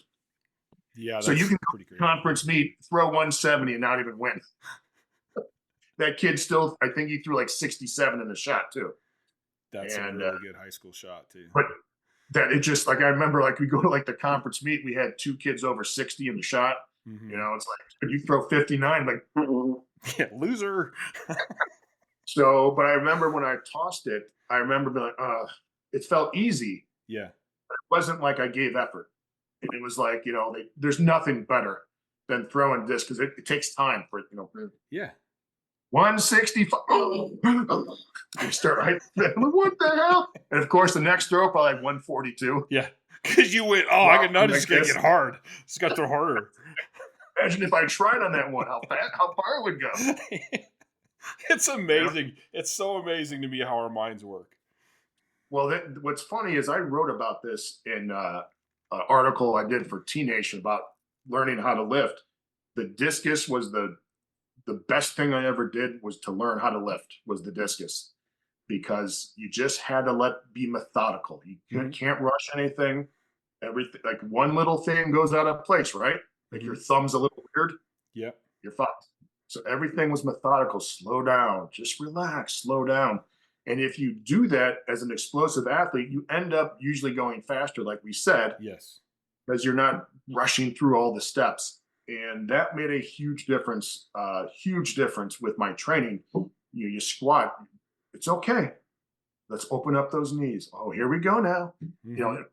Yeah. So you can pretty great. Conference meet, throw 170 and not even win. That kid still, I think he threw like 67 in the shot too. That's a really good high school shot too. But that it just like, I remember like we go to like the conference meet, we had 2 kids over 60 in the shot. Mm-hmm. You know, it's like, could you throw 59? Like, yeah, loser. So, but I remember when I tossed it, I remember being like, it felt easy. Yeah. It wasn't like I gave effort. It was like, you know, there's nothing better than throwing disc because it takes time for it, you know. Yeah. 165. You start right. What the hell? And of course, the next throw probably like 142. Yeah. Because you went, I got nothing. It's going to get hard. It's got to throw harder. Imagine if I tried on that one, how far it would go. It's amazing. Yeah. It's so amazing to me how our minds work. Well, what's funny is I wrote about this in an article I did for T-Nation about learning how to lift. The discus was the best thing I ever did was to learn how to lift was the discus, because you just had to be methodical. You can't rush anything. Everything, like one little thing goes out of place, right? Like your thumb's a little weird. Yeah. You're fucked. So everything was methodical. Slow down, just relax, slow down. And if you do that as an explosive athlete, you end up usually going faster, like we said. Yes. Because you're not rushing through all the steps. And that made a huge difference with my training. You squat, it's okay. Let's open up those knees. Oh, here we go now. Mm-hmm. You know,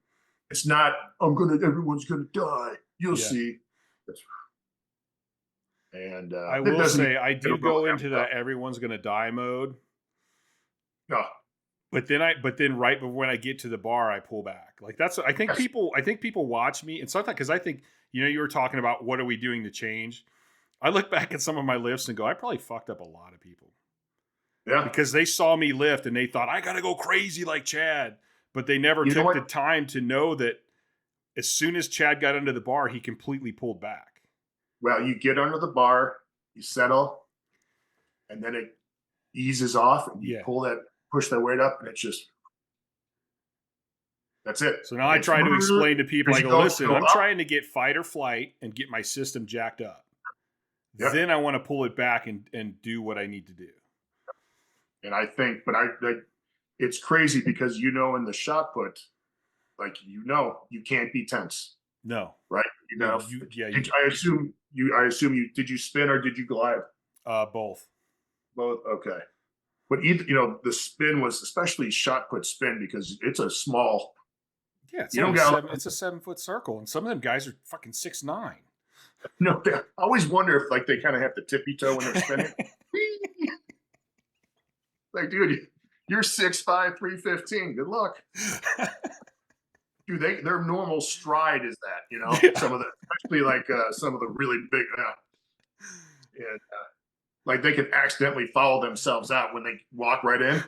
it's not, everyone's gonna die. You'll see. And I will say, I do go into that everyone's gonna die mode. No. But then right before when I get to the bar, I pull back. Like that's, I think people watch me, and sometimes, because I think, you know, you were talking about what are we doing to change. I look back at some of my lifts and go, I probably fucked up a lot of people. Yeah. Because they saw me lift and they thought I got to go crazy like Chad, but they never took the time to know that as soon as Chad got under the bar, he completely pulled back. Well, you get under the bar, you settle, and then it eases off, and you push that weight up, and it's just, that's it. So now I try to explain to people, I go, listen, I'm trying to get fight or flight and get my system jacked up. Yep. Then I want to pull it back and do what I need to do. And I think, but it's crazy because, you know, in the shot put, like, you know, you can't be tense. No. Right? You know, I assume you, did you spin or did you glide? Both. Both. Okay. But either, you know, the spin was, especially shot put spin, because it's a small. Yeah, it's a 7-foot circle, and some of them guys are fucking 6'9". No, I always wonder if like they kind of have to tippy toe when they're spinning. Like, dude, you're 6'5", 315. Good luck. Dude, their normal stride is that, you know, some of the, especially like some of the really big, and like they can accidentally follow themselves out when they walk right in.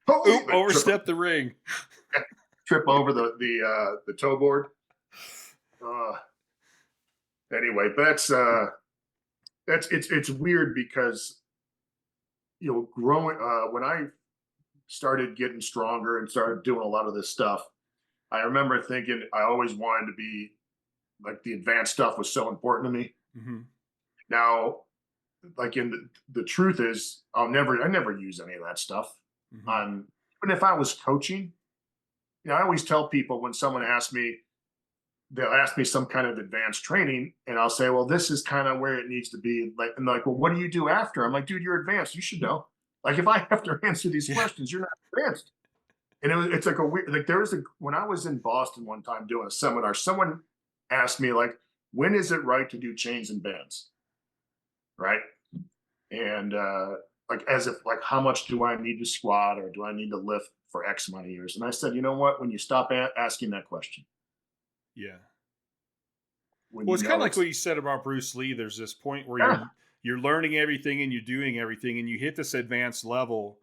Overstep the ring. Trip over the toe board. Anyway, but it's weird because, you know, growing when I started getting stronger and started doing a lot of this stuff, I remember thinking I always wanted to be like, the advanced stuff was so important to me. Mm-hmm. Now, like, the truth is, I never use any of that stuff. Mm-hmm. Even if I was coaching, you know, I always tell people when someone asks me, they'll ask me some kind of advanced training, and I'll say, well, this is kind of where it needs to be. Like, and they're like, well, what do you do after? I'm like, dude, you're advanced. You should know. Like, if I have to answer these questions, you're not advanced. And it's like a weird, like, when I was in Boston one time doing a seminar, someone asked me, like, when is it right to do chains and bands? Right. And like, as if, like, how much do I need to squat, or do I need to lift for X amount of years? And I said, you know what, when you stop asking that question. Yeah. Well, it's kind of like what you said about Bruce Lee. There's this point where you're learning everything and you're doing everything, and you hit this advanced level,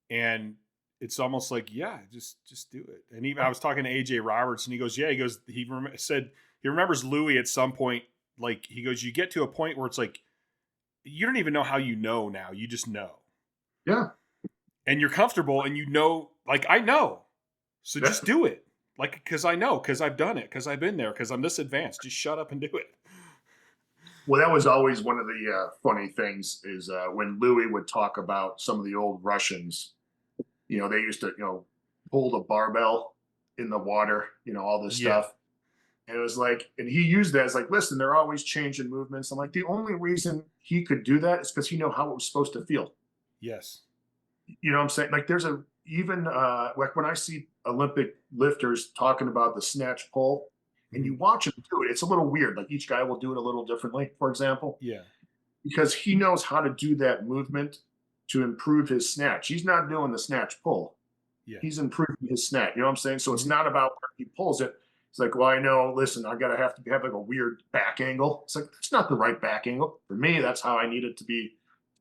And it's almost like, yeah, just do it. And even I was talking to AJ Roberts, and he goes, yeah, said he remembers Louis at some point. Like, he goes, you get to a point where it's like, you don't even know how you know now. You just know. Yeah. And you're comfortable, and you know, like, I know. So just do it. Like, because I know, because I've done it, because I've been there, because I'm this advanced. Just shut up and do it. Well, that was always one of the funny things is when Louis would talk about some of the old Russians, they used to, pull the barbell in the water, all this stuff. And it was like, and he used that as like, listen, they're always changing movements. I'm like, the only reason he could do that is because he knew how it was supposed to feel. Yes. You know what I'm saying? Like there's like when I see Olympic lifters talking about the snatch pull and you watch them do it, it's a little weird. Like each guy will do it a little differently, for example. Yeah. Because he knows how to do that movement to improve his snatch. He's not doing the snatch pull. Yeah. He's improving his snatch. You know what I'm saying? So it's not about where he pulls it. It's like, well, I know, listen, I gotta have like a weird back angle. It's like, it's not the right back angle. For me, that's how I need it to be.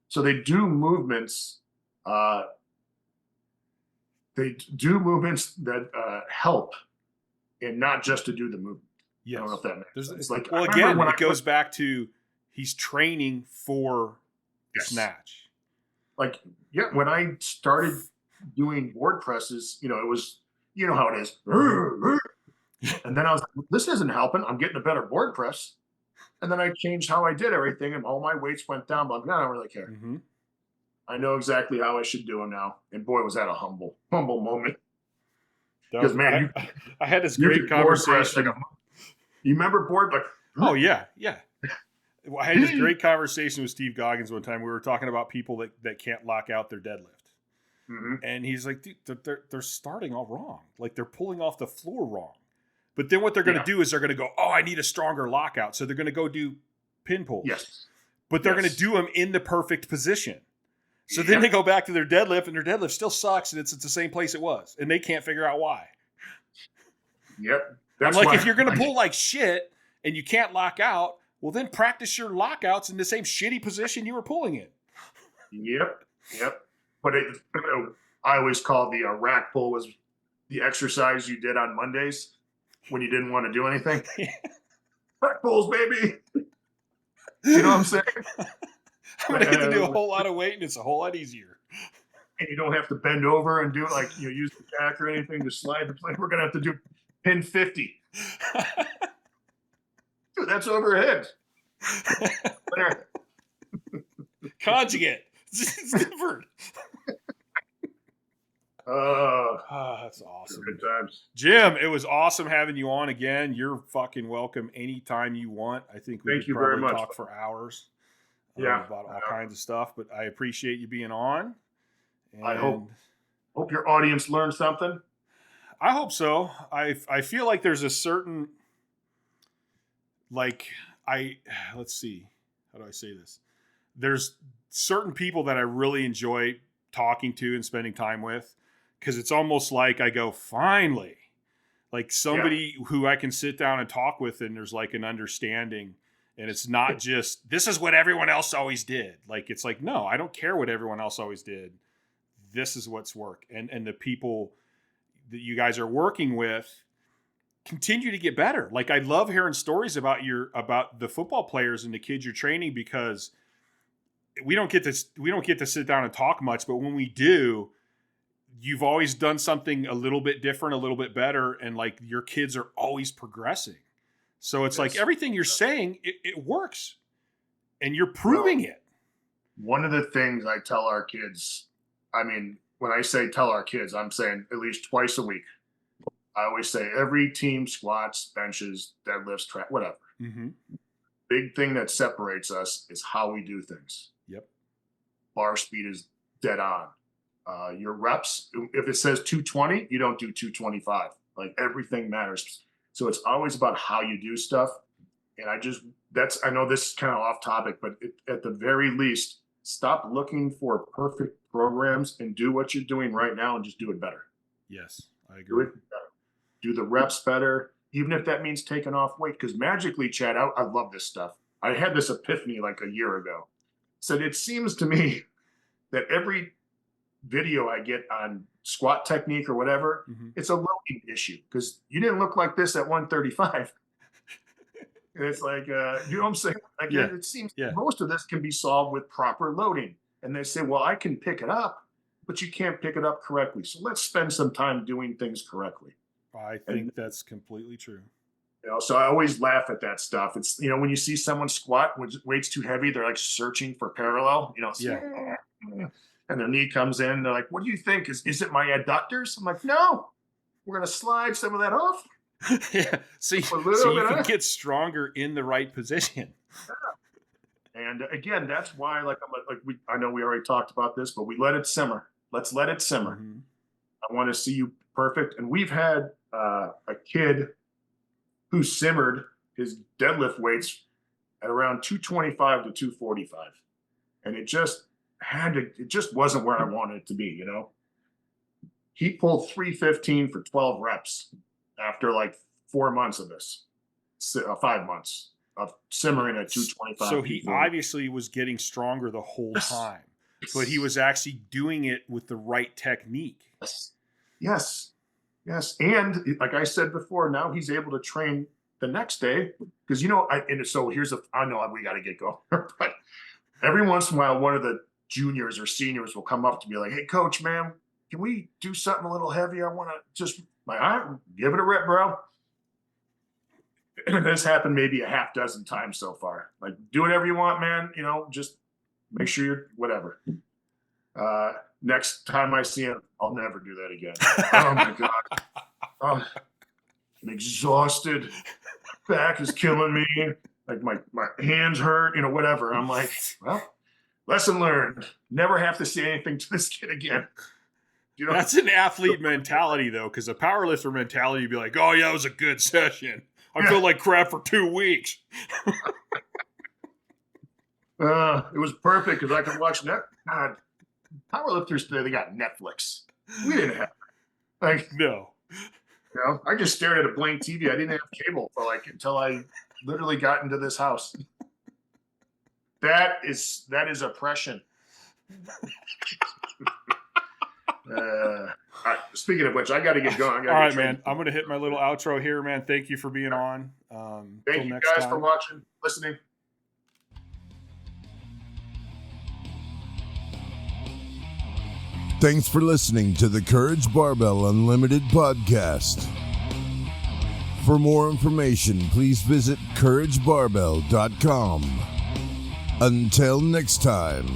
So they do movements. They do movements that help, and not just to do the movement. Yes. I don't know if that makes sense. Like, well, again, it goes back to he's training for the snatch. Like, yeah, when I started doing board presses, it was, how it is. And then I was like, this isn't helping. I'm getting a better board press. And then I changed how I did everything, and all my weights went down. But I don't really care. Mm-hmm. I know exactly how I should do them now. And boy, was that a humble moment. Because man, I had this great conversation. You remember board? Like, oh yeah. I had this great conversation with Steve Goggins one time. We were talking about people that can't lock out their deadlift. Mm-hmm. And he's like, dude, they're starting all wrong. Like they're pulling off the floor wrong. But then what they're going to do is they're going to go, oh, I need a stronger lockout. So they're going to go do pin pulls. Yes. But they're going to do them in the perfect position. So then they go back to their deadlift, and their deadlift still sucks, and it's at the same place it was. And they can't figure out why. Yep. I'm like, if you're going to pull like shit and you can't lock out, well, then practice your lockouts in the same shitty position you were pulling in. Yep. But I always call the rack pull was the exercise you did on Mondays when you didn't want to do anything. Rack pulls, baby. You know what I'm saying? I'm going to get to do a whole lot of weight, and it's a whole lot easier. And you don't have to bend over and do like, use the jack or anything to slide the plane. We're going to have to do pin 50. Dude, that's overhead. Conjugate. It's different. That's awesome. Good times. Jim, it was awesome having you on again. You're fucking welcome anytime you want. I think we could probably talk for hours about all kinds of stuff, but I appreciate you being on. And I hope your audience learned something. I hope so. I feel like there's a certain, let's see, how do I say this? There's certain people that I really enjoy talking to and spending time with, because it's almost like I go, finally, like somebody who I can sit down and talk with, and there's like an understanding, and it's not just, this is what everyone else always did. Like, it's like, no, I don't care what everyone else always did. This is what's work. And the people that you guys are working with continue to get better. Like, I love hearing stories about the football players and the kids you're training, because we don't get to sit down and talk much, but when we do, you've always done something a little bit different, a little bit better. And like, your kids are always progressing. So it's like everything you're saying, it works, and you're proving it. One of the things I tell our kids, I mean, when I say tell our kids, I'm saying at least twice a week. I always say every team squats, benches, deadlifts, track, whatever. Mm-hmm. Big thing that separates us is how we do things. Yep. Bar speed is dead on. Your reps, if it says 220, you don't do 225. Like, everything matters. So it's always about how you do stuff. And I know this is kind of off topic, but at the very least, stop looking for perfect programs and do what you're doing right now and just do it better. Yes, I agree. Do it better. Do the reps better, even if that means taking off weight. Because magically, Chad, I love this stuff. I had this epiphany like a year ago. Said, it seems to me that every video I get on squat technique or whatever, it's a loading issue because you didn't look like this at 135. And it's like, you know what I'm saying? Like, it seems most of this can be solved with proper loading. And they say, well, I can pick it up, but you can't pick it up correctly. So let's spend some time doing things correctly. I think that's completely true. You know, so I always laugh at that stuff. It's, you know, when you see someone squat when weight's too heavy, they're like searching for parallel, you know, and their knee comes in. They're like, what do you think? Is it my adductors? I'm like, no, we're going to slide some of that off. So you can get stronger in the right position. And again, that's why, I know we already talked about this, but we let it simmer. Let's let it simmer. I want to see you perfect. And we've had a kid who simmered his deadlift weights at around 225 to 245. And it just wasn't where I wanted it to be, you know. He pulled 315 for 12 reps after like 4 months of this, 5 months of simmering at 225. So he obviously was getting stronger the whole time, but he was actually doing it with the right technique. Yes. And like I said before, now he's able to train the next day because, you know, I know we got to get going, but every once in a while, one of the juniors or seniors will come up to me like, hey, coach, man, can we do something a little heavy? I want to just, give it a rip, bro. This happened maybe a half dozen times so far. Like, do whatever you want, man. You know, just make sure you're whatever. Next time I see him, I'll never do that again. Oh my God. I'm exhausted. Back is killing me. Like my hands hurt, you know, whatever. I'm like, well, lesson learned. Never have to say anything to this kid again. You know? That's an athlete mentality, though, because a powerlifter mentality would be like, oh, yeah, it was a good session. I feel like crap for 2 weeks. It was perfect because I could watch God, powerlifters today, they got Netflix. We didn't have that. Like, no. You know, I just stared at a blank TV. I didn't have cable for until I literally got into this house. That is oppression. All right, speaking of which, I got to get going. All right, man. I'm going to hit my little outro here, man. Thank you for being on. Thank you guys for watching, listening. Thanks for listening to the Courage Barbell Unlimited podcast. For more information, please visit couragebarbell.com. Until next time.